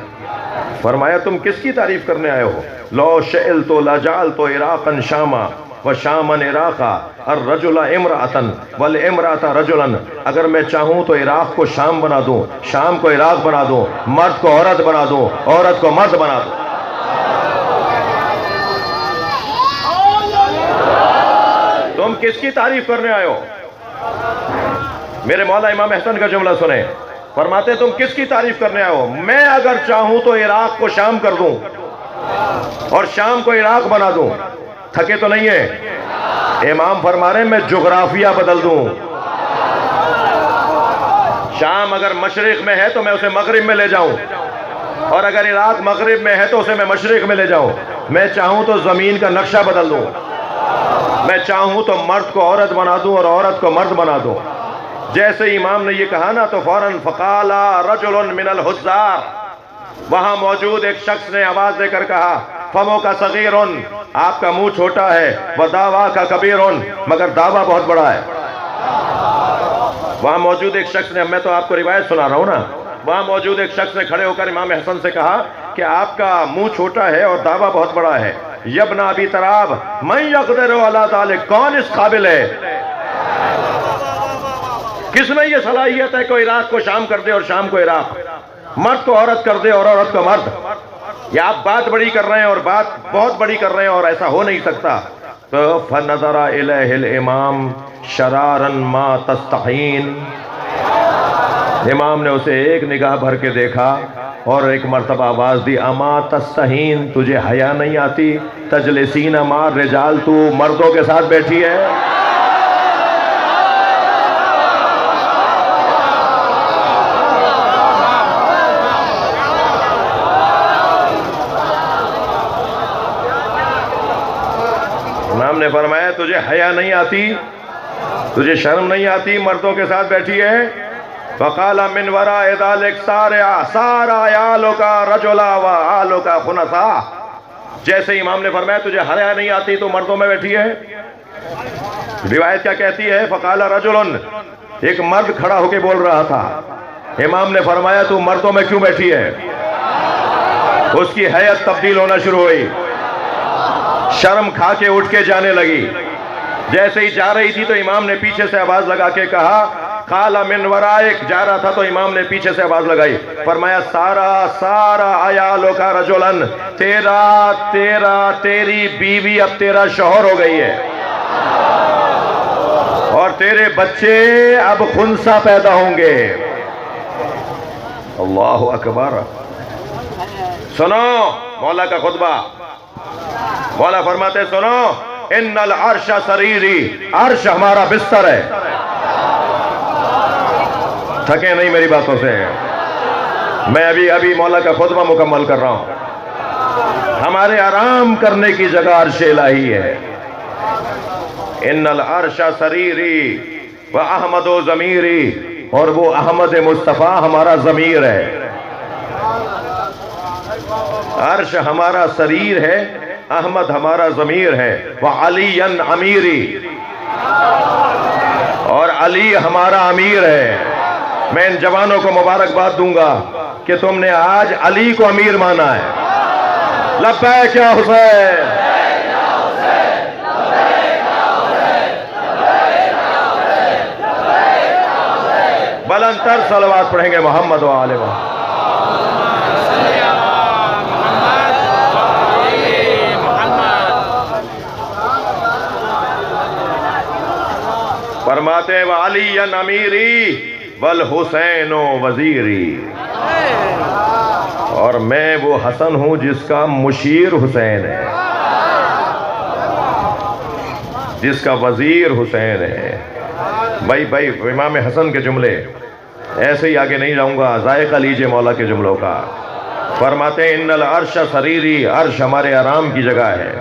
A: فرمایا تم کس کی تعریف کرنے آئے ہو؟ لو شئلت لجعلت عراقا شاما وشاما عراقا الرجل امرأة والامرأة رجلا، اگر میں چاہوں تو عراق کو شام بنا دوں، شام کو عراق بنا دوں، مرد کو عورت بنا دوں، عورت کو مرد بنا دوں. تم کس کی تعریف کرنے آئے ہو؟ میرے مولا امام احسن کا جملہ سنیں، فرماتے تم کس کی تعریف کرنے آئے ہو؟ میں اگر چاہوں تو عراق کو شام کر دوں اور شام کو عراق بنا دوں. تھکے تو نہیں ہے؟ امام فرما رہے ہیں میں جغرافیہ بدل دوں. شام اگر مشرق میں ہے تو میں اسے مغرب میں لے جاؤں، اور اگر عراق مغرب میں ہے تو اسے میں مشرق میں لے جاؤں. میں چاہوں تو زمین کا نقشہ بدل دوں، میں چاہوں تو مرد کو عورت بنا دوں اور عورت کو مرد بنا دوں. جیسے امام نے یہ کہا نا تو فوراً فقال رجل من الحزار، وہاں موجود ایک شخص نے آواز دے کر کہا فمو کا صغیر، آپ کا منہ چھوٹا ہے، ودعوا کا کبیر، مگر دعویٰ بہت بڑا ہے. وہاں موجود ایک شخص نے، میں تو آپ کو روایت سنا رہا ہوں نا، وہاں موجود ایک شخص نے کھڑے ہو کر امام حسن سے کہا کہ آپ کا منہ چھوٹا ہے اور دعویٰ بہت بڑا ہے. یبن ابی تراب من یقدر علی ذلک، کون اس قابل ہے؟ کس میں یہ صلاحیت ہے کہ عراق کو شام کر دے اور شام کو عراق، مرد کو عورت کر دے اور عورت کو مرد؟ یا آپ بات بڑی کر رہے ہیں اور بات بہت بڑی کر رہے ہیں اور ایسا ہو نہیں سکتا. تو فنظر الیہ الامام شرارا ما تستحین، امام نے اسے ایک نگاہ بھر کے دیکھا اور ایک مرتبہ آواز دی اما تستحین، تجھے حیا نہیں آتی؟ تجلسین مع الرجال، تو مردوں کے ساتھ بیٹھی ہے. امام نے فرمایا تجھے حیا نہیں آتی، تجھے شرم نہیں آتی، مردوں کے ساتھ بیٹھی ہے. فقال من وراء ذلك سار عيالك رجلا وآلك خنثا، جیسے امام نے فرمایا تجھے حیا نہیں آتی تو مردوں میں بیٹھی ہے. روایت کیا کہتی ہے؟ فقال رجل، ایک مرد کھڑا ہو کے بول رہا تھا. امام نے فرمایا تو مردوں میں کیوں بیٹھی ہے؟ اس کی حیت تبدیل ہونا شروع ہوئی، شرم کھا کے اٹھ کے جانے لگی. جیسے ہی جا رہی تھی تو امام نے پیچھے سے آواز لگا کے کہا قال من ورائک، جا رہا تھا تو امام نے پیچھے سے آواز لگائی، فرمایا سارا عیالک رجلا، تیری بیوی اب تیرا شوہر ہو گئی ہے اور تیرے بچے اب خنثی پیدا ہوں گے. اللہ اکبر. سنو مولا کا خطبہ، مولا فرماتے سنو ان العرش سریری، عرش ہمارا بستر ہے. تھکے نہیں میری باتوں سے، میں ابھی مولا کا خطبہ مکمل کر رہا ہوں. ہمارے آرام کرنے کی جگہ عرش الہی ہے. ان العرش سریری واحمد ضمیری، اور وہ احمد مصطفیٰ ہمارا ضمیر ہے. عرش ہمارا سریر ہے، احمد ہمارا ضمیر ہے. وعلی امیری، اور علی ہمارا امیر ہے. میں ان جوانوں کو مبارکباد دوں گا کہ تم نے آج علی کو امیر مانا ہے. لبیک یا حسین، بلند تر صلوات پڑھیں گے محمد و آل محمد. فرماتے ہیں وعلی امیری والحسین وزیری، اور میں وہ حسن ہوں جس کا مشیر حسین ہے، جس کا وزیر حسین ہے۔ بھائی امام حسن کے جملے ایسے ہی آگے نہیں جاؤں گا، ذائقہ لیجئے مولا کے جملوں کا۔ فرماتے ہیں ان العرش سریری، عرش ہمارے آرام کی جگہ ہے،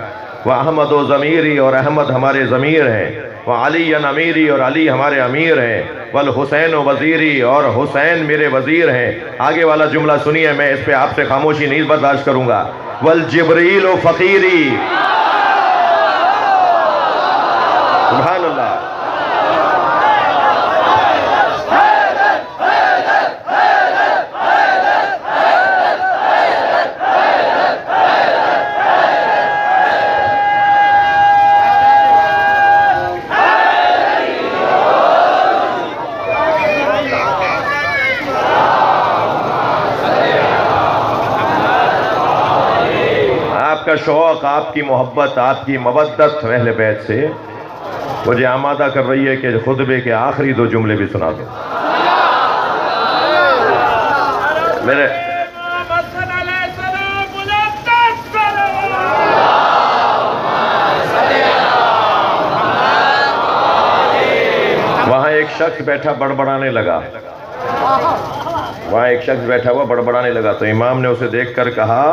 A: وَأَحْمَدُ ضمیری، اور احمد ہمارے ضمیر ہیں، وَعَلِيٌّ امیری، اور علی ہمارے امیر ہیں، وَالْحُسَيْنُ وزیری، اور حسین میرے وزیر ہیں۔ آگے والا جملہ سنیے، میں اس پہ آپ سے خاموشی نہیں برداشت کروں گا۔ وَالْجِبْرِيلُ فقیری، سبحان اللہ۔ آپ کا شوق، آپ کی محبت، آپ کی مودت اہل بیت سے مجھے آمادہ کر رہی ہے کہ خطبے کے آخری دو جملے بھی سنا دوں۔ میرے وہاں ایک شخص بیٹھا بڑبڑانے لگا، وہاں ایک شخص بیٹھا ہوا بڑبڑانے لگا، تو امام نے اسے دیکھ کر کہا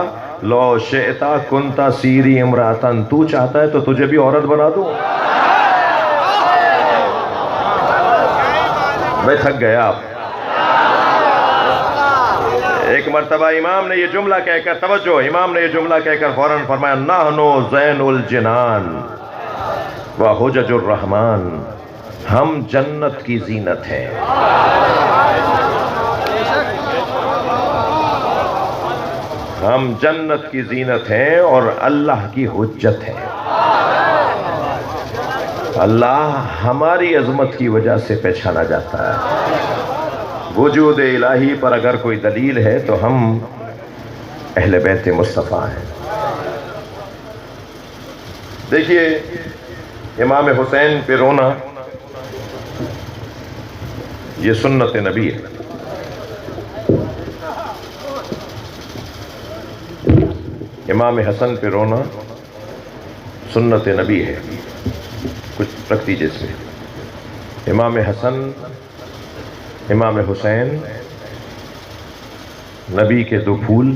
A: لو شئتا کنتا سیری امراتن، تو چاہتا ہے تو تجھے بھی عورت بنا دوں۔ میں تھک گیا آپ۔ ایک مرتبہ امام نے یہ جملہ کہہ کر، توجہ، امام نے یہ جملہ کہہ کر فوراً فرمایا نحنو زین الجنان وحجج الرحمن، ہم جنت کی زینت ہیں، ہم جنت کی زینت ہیں اور اللہ کی حجت ہیں۔ اللہ ہماری عظمت کی وجہ سے پہچانا جاتا ہے۔ وجود الہی پر اگر کوئی دلیل ہے تو ہم اہل بیت مصطفیٰ ہیں۔ دیکھیے امام حسین پہ رونا یہ سنت نبی ہے۔ امام حسن پہ رونا سنت نبی ہے۔ کچھ رکھ دیجیے اس میں۔ امام حسن، امام حسین نبی کے دو پھول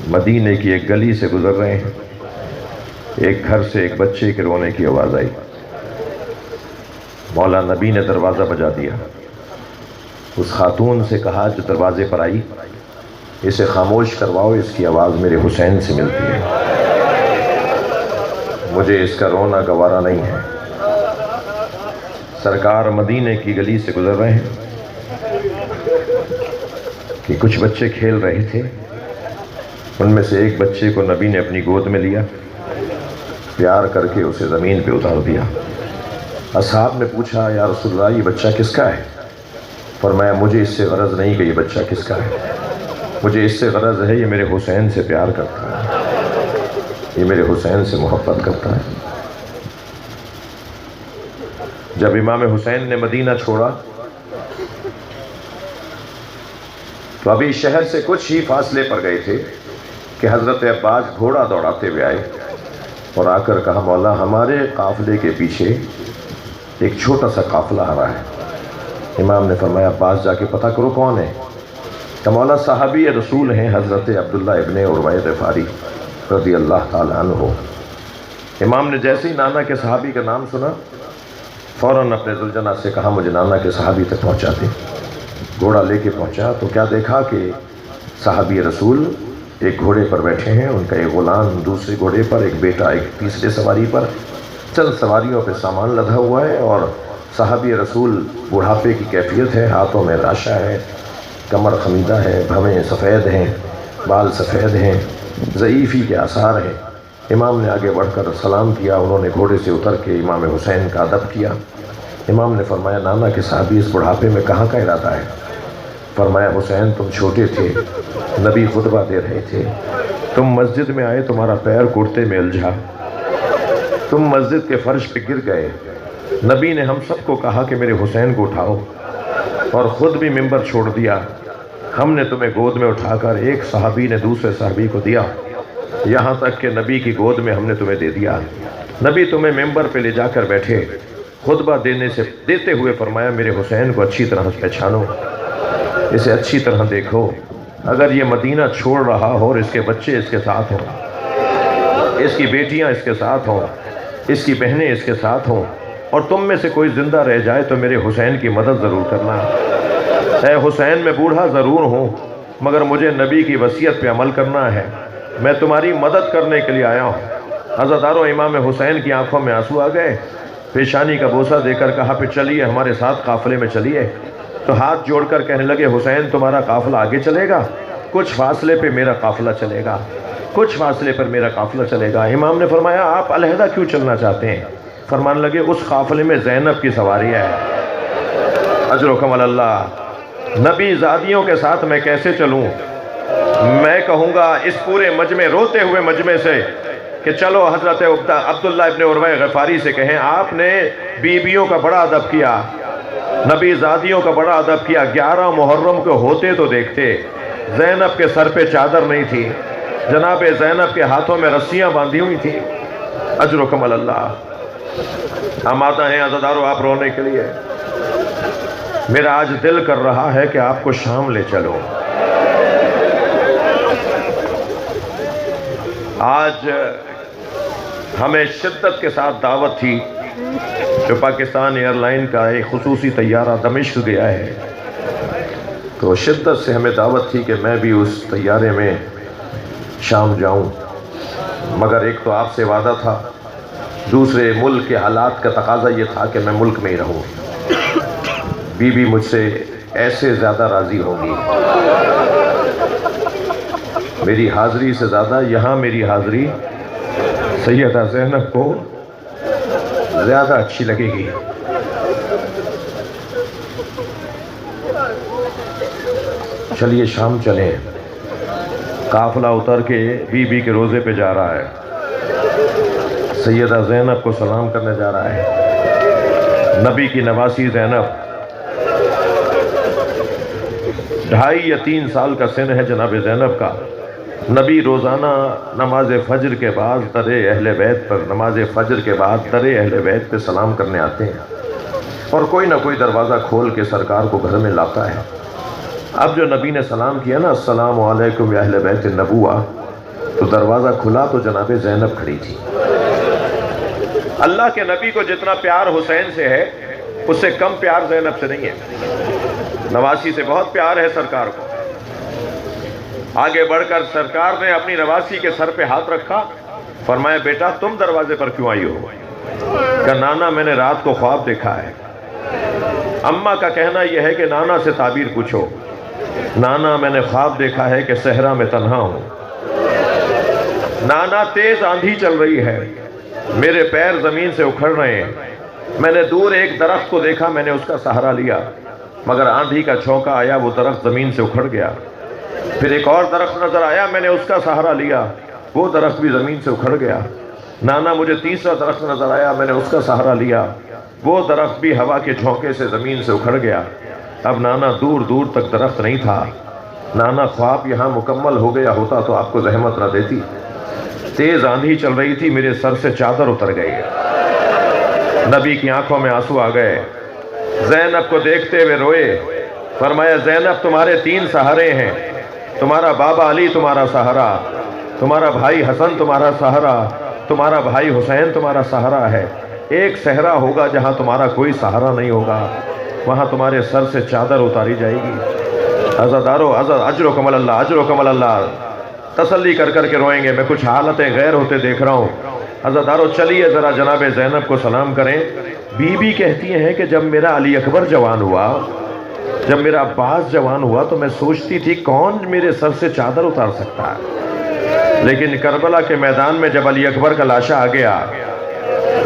A: مدینے کی ایک گلی سے گزر رہے ہیں، ایک گھر سے ایک بچے کے رونے کی آواز آئی، مولا نبی نے دروازہ بجا دیا۔ اس خاتون سے کہا جو دروازے پر آئی، اسے خاموش کرواؤ، اس کی آواز میرے حسین سے ملتی ہے، مجھے اس کا رونا گوارا نہیں ہے۔ سرکار مدینے کی گلی سے گزر رہے ہیں کہ کچھ بچے کھیل رہے تھے، ان میں سے ایک بچے کو نبی نے اپنی گود میں لیا، پیار کر کے اسے زمین پہ اتار دیا۔ اصحاب نے پوچھا یا رسول اللہ یہ بچہ کس کا ہے؟ فرمایا مجھے اس سے غرض نہیں کہ یہ بچہ کس کا ہے، مجھے اس سے غرض ہے یہ میرے حسین سے پیار کرتا ہے، یہ میرے حسین سے محبت کرتا ہے۔ جب امام حسین نے مدینہ چھوڑا تو ابھی شہر سے کچھ ہی فاصلے پر گئے تھے کہ حضرت عباس گھوڑا دوڑاتے ہوئے آئے اور آ کر کہا مولا ہمارے قافلے کے پیچھے ایک چھوٹا سا قافلہ آ رہا ہے۔ امام نے فرمایا عباس جا کے پتہ کرو کون ہے؟ کہ مولا صحابی رسول ہیں حضرت عبداللہ ابن عروہ غفاری رضی اللہ تعالیٰ عنہ۔ امام نے جیسے ہی نانا کے صحابی کا نام سنا فوراً اپنے ذوالجناح سے کہا مجھے نانا کے صحابی تک پہنچا دے۔ گھوڑا لے کے پہنچا تو کیا دیکھا کہ صحابی رسول ایک گھوڑے پر بیٹھے ہیں، ان کا ایک غلام دوسرے گھوڑے پر، ایک بیٹا ایک تیسرے سواری پر، چند سواریوں پہ سامان لدا ہوا ہے، اور صحابی رسول بڑھاپے کی کیفیت ہے، ہاتھوں میں راشا ہے، کمر خمیدہ ہے، بھویں سفید ہیں، بال سفید ہیں، ضعیفی کے آثار ہیں۔ امام نے آگے بڑھ کر سلام کیا، انہوں نے گھوڑے سے اتر کے امام حسین کا ادب کیا۔ امام نے فرمایا نانا کے صحابی اس بڑھاپے میں کہاں کا ارادہ ہے؟ فرمایا حسین تم چھوٹے تھے، نبی خطبہ دے رہے تھے، تم مسجد میں آئے، تمہارا پیر کرتے میں الجھا، تم مسجد کے فرش پہ گر گئے، نبی نے ہم سب کو کہا کہ میرے حسین کو اٹھاؤ، اور خود بھی ممبر چھوڑ دیا۔ ہم نے تمہیں گود میں اٹھا کر ایک صحابی نے دوسرے صحابی کو دیا، یہاں تک کہ نبی کی گود میں ہم نے تمہیں دے دیا۔ نبی تمہیں ممبر پہ لے جا کر بیٹھے، خطبہ دیتے ہوئے فرمایا میرے حسین کو اچھی طرح پہچانو، اسے اچھی طرح دیکھو، اگر یہ مدینہ چھوڑ رہا ہو اور اس کے بچے اس کے ساتھ ہوں، اس کی بیٹیاں اس کے ساتھ ہوں، اس کی بہنیں اس کے ساتھ ہوں، اور تم میں سے کوئی زندہ رہ جائے تو میرے حسین کی مدد ضرور کرنا۔ اے حسین، میں بوڑھا ضرور ہوں مگر مجھے نبی کی وصیت پہ عمل کرنا ہے، میں تمہاری مدد کرنے کے لیے آیا ہوں۔ عزاداروں، امام حسین کی آنکھوں میں آنسو آ گئے، پیشانی کا بوسہ دے کر کہا پھر چلیے ہمارے ساتھ قافلے میں چلیے۔ تو ہاتھ جوڑ کر کہنے لگے حسین تمہارا قافلہ آگے چلے گا، کچھ فاصلے پہ میرا قافلہ چلے گا، کچھ فاصلے پر میرا قافلہ چلے گا۔ امام نے فرمایا آپ علیحدہ کیوں چلنا چاہتے ہیں؟ فرمانے لگے اس قافلے میں زینب کی سواری ہے، اجرکم اللہ، نبی زادیوں کے ساتھ میں کیسے چلوں؟ میں کہوں گا اس پورے مجمع، روتے ہوئے مجمع سے کہ چلو حضرت عبداللہ ابن عروہ غفاری سے کہیں آپ نے بیویوں کا بڑا ادب کیا، نبی زادیوں کا بڑا ادب کیا، 11 محرم کو ہوتے تو دیکھتے، زینب کے سر پہ چادر نہیں تھی، جناب زینب کے ہاتھوں میں رسیاں باندھی ہوئی تھی۔ اجرکم اللہ۔ ہم آتا ہیں عزادارو آپ رونے کے لیے، میرا آج دل کر رہا ہے کہ آپ کو شام لے چلو۔ آج ہمیں شدت کے ساتھ دعوت تھی جو پاکستان ایئر لائن کا ایک خصوصی طیارہ دمشق گیا ہے، تو شدت سے ہمیں دعوت تھی کہ میں بھی اس طیارے میں شام جاؤں، مگر ایک تو آپ سے وعدہ تھا، دوسرے ملک کے حالات کا تقاضا یہ تھا کہ میں ملک میں ہی رہوں۔ بی مجھ سے ایسے زیادہ راضی ہوگی، میری حاضری سے زیادہ یہاں میری حاضری سیدہ زینب کو زیادہ اچھی لگے گی۔ چلیے شام چلیں۔ قافلہ اتر کے بی کے روزے پہ جا رہا ہے، سیدہ زینب کو سلام کرنے جا رہا ہے۔ نبی کی نواسی زینب، 2.5 یا 3 سال کا سن ہے جناب زینب کا۔ نبی روزانہ نماز فجر کے بعد در اہل بیت پر، نماز فجر کے بعد در اہل بیت پہ سلام کرنے آتے ہیں، اور کوئی نہ کوئی دروازہ کھول کے سرکار کو گھر میں لاتا ہے۔ اب جو نبی نے سلام کیا نا السلام علیکم یا اہل بیت النبوہ، تو دروازہ کھلا تو جناب زینب کھڑی تھی۔ اللہ کے نبی کو جتنا پیار حسین سے ہے اس سے کم پیار زینب سے نہیں ہے۔ نواسی سے بہت پیار ہے سرکار کو۔ آگے بڑھ کر سرکار نے اپنی نواسی کے سر پہ ہاتھ رکھا، فرمایا بیٹا تم دروازے پر کیوں آئی ہو؟ کہ نانا میں نے رات کو خواب دیکھا ہے۔ اماں کا کہنا یہ ہے کہ نانا سے تعبیر پوچھو۔ نانا میں نے خواب دیکھا ہے کہ صحرا میں تنہا ہوں، نانا تیز آندھی چل رہی ہے، میرے پیر زمین سے اکھڑ رہے ہیں، میں نے دور ایک درخت کو دیکھا، میں نے اس کا سہارا لیا، مگر آندھی کا جھونکا آیا، وہ درخت زمین سے اکھڑ گیا۔ پھر ایک اور درخت نظر آیا، میں نے اس کا سہارا لیا، وہ درخت بھی زمین سے اکھڑ گیا۔ نانا مجھے تیسرا درخت نظر آیا، میں نے اس کا سہارا لیا، وہ درخت بھی ہوا کے جھونکے سے زمین سے اکھڑ گیا۔ اب نانا دور دور تک درخت نہیں تھا۔ نانا خواب یہاں مکمل ہو گیا ہوتا تو آپ کو زحمت نہ دیتی۔ تیز آندھی چل رہی تھی، میرے سر سے چادر اتر گئی۔ نبی کی آنکھوں میں آنسو آ گئے، زینب کو دیکھتے ہوئے روئے، فرمایا زینب تمہارے 3 سہارے ہیں، تمہارا بابا علی تمہارا سہارا، تمہارا بھائی حسن تمہارا سہارا، تمہارا بھائی حسین تمہارا سہارا ہے۔ ایک صحرا ہوگا جہاں تمہارا کوئی سہارا نہیں ہوگا، وہاں تمہارے سر سے چادر اتاری جائے گی۔ عزادارو اجرکم اللہ، اجرکم اللہ، تسلی کر کر کے روئیں گے، میں کچھ حالتیں غیر ہوتے دیکھ رہا ہوں۔ عزادارو چلیے ذرا جناب زینب کو سلام کریں۔ بی بی کہتی ہیں کہ جب میرا علی اکبر جوان ہوا، جب میرا عباس جوان ہوا تو میں سوچتی تھی کون میرے سر سے چادر اتار سکتا ہے، لیکن کربلا کے میدان میں جب علی اکبر کا لاشا آ گیا،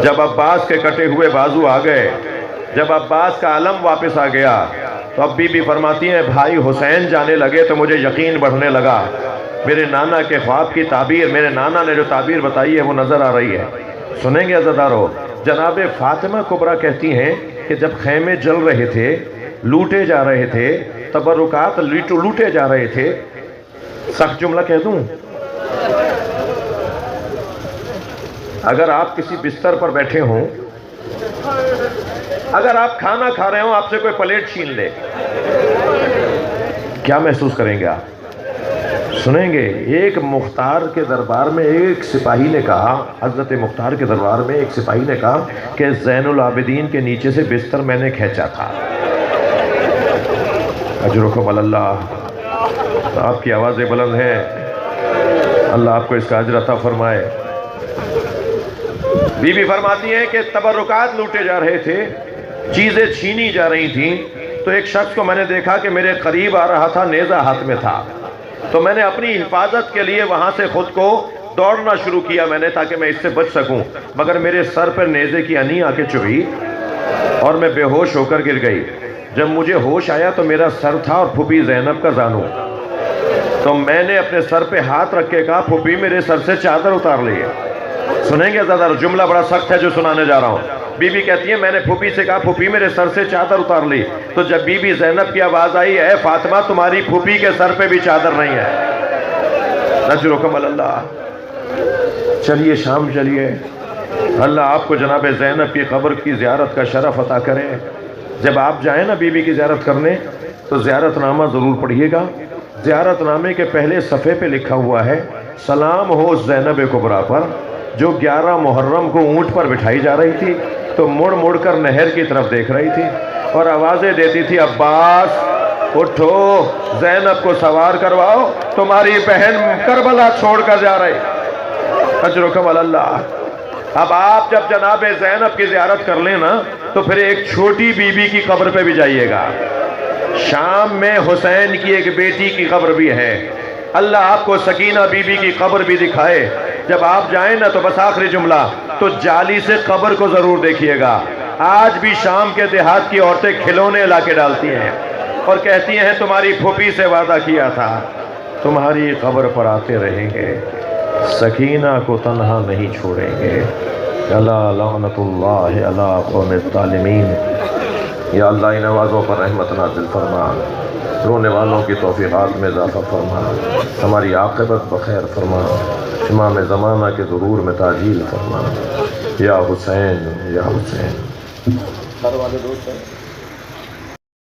A: جب عباس کے کٹے ہوئے بازو آ گئے، جب عباس کا علم واپس آ گیا، تو اب بی بی فرماتی ہیں بھائی حسین جانے لگے تو مجھے یقین بڑھنے لگا، میرے نانا کے خواب کی تعبیر، میرے نانا نے جو تعبیر بتائی ہے وہ نظر آ رہی ہے۔ سنیں گے عزادارو، جناب فاطمہ کبریٰ کہتی ہیں کہ جب خیمے جل رہے تھے، لوٹے جا رہے تھے، تبرکات لوٹے جا رہے تھے، سخت جملہ کہہ دوں، اگر آپ کسی بستر پر بیٹھے ہوں، اگر آپ کھانا کھا رہے ہوں، آپ سے کوئی پلیٹ چھین لے، کیا محسوس کریں گے آپ؟ سنیں گے، ایک مختار کے دربار میں ایک سپاہی نے کہا، حضرت مختار کے دربار میں ایک سپاہی نے کہا کہ زین العابدین کے نیچے سے بستر میں نے کھینچا تھا۔ اجرکم اللہ، آپ کی آوازیں بلند ہیں، اللہ آپ کو اس کا اجر عطا فرمائے۔ بی بی فرماتی ہیں کہ تبرکات لوٹے جا رہے تھے، چیزیں چھینی جا رہی تھیں، تو ایک شخص کو میں نے دیکھا کہ میرے قریب آ رہا تھا، نیزہ ہاتھ میں تھا، تو میں نے اپنی حفاظت کے لیے وہاں سے خود کو دوڑنا شروع کیا میں نے، تاکہ میں اس سے بچ سکوں، مگر میرے سر پر نیزے کی انی آ کے چبھی اور میں بے ہوش ہو کر گر گئی۔ جب مجھے ہوش آیا تو میرا سر تھا اور پھوپھی زینب کا زانو، تو میں نے اپنے سر پہ ہاتھ رکھ کے کہا، پھوپھی میرے سر سے چادر اتار لی ہے۔ سنیں گے زیادہ، جملہ بڑا سخت ہے جو سنانے جا رہا ہوں۔ بی بی کہتی ہے میں نے پھوپھی سے کہا، پھوپھی میرے سر سے چادر اتار لی، تو جب بی بی زینب کی آواز آئی، اے فاطمہ تمہاری پھوپھی کے سر پہ بھی چادر نہیں ہے۔ نجرکم اللہ۔ چلیے شام چلیے، اللہ آپ کو جناب زینب کی قبر کی زیارت کا شرف عطا کرے۔ جب آپ جائیں نا بی بی کی زیارت کرنے تو زیارت نامہ ضرور پڑھیے گا۔ زیارت نامے کے پہلے صفحے پہ لکھا ہوا ہے، سلام ہو زینب کبریٰ پر، جو 11 محرم کو اونٹ پر بٹھائی جا رہی تھی، تو مڑ مڑ کر نہر کی طرف دیکھ رہی تھی اور آوازیں دیتی تھی، عباس اٹھو، زینب کو سوار کرواؤ، تمہاری بہن کربلا چھوڑ کر جا رہی۔ اجرکم اللہ۔ اب آپ جب جناب زینب کی زیارت کر لیں نا تو پھر ایک چھوٹی بی بی کی قبر پہ بھی جائیے گا۔ شام میں حسین کی ایک بیٹی کی قبر بھی ہے، اللہ آپ کو سکینہ بی بی کی قبر بھی دکھائے۔ جب آپ جائیں نا تو بس آخری جملہ، تو جالی سے قبر کو ضرور دیکھیے گا۔ آج بھی شام کے دیہات کی عورتیں کھلونے لا کے ڈالتی ہیں اور کہتی ہیں تمہاری پھوپھی سے وعدہ کیا تھا، تمہاری قبر پر آتے رہیں گے، سکینہ کو تنہا نہیں چھوڑیں گے۔ الا لعنت اللہ علی قوم الظالمین۔ یا اللہ ان نوازوں پر رحمت نازل فرما، رونے والوں کی توفیقات میں اضافہ فرما، ہماری عاقبت بخیر فرما، امام زمانہ کے ظہور میں تعجیل فرما۔ یا حسین یا حسین۔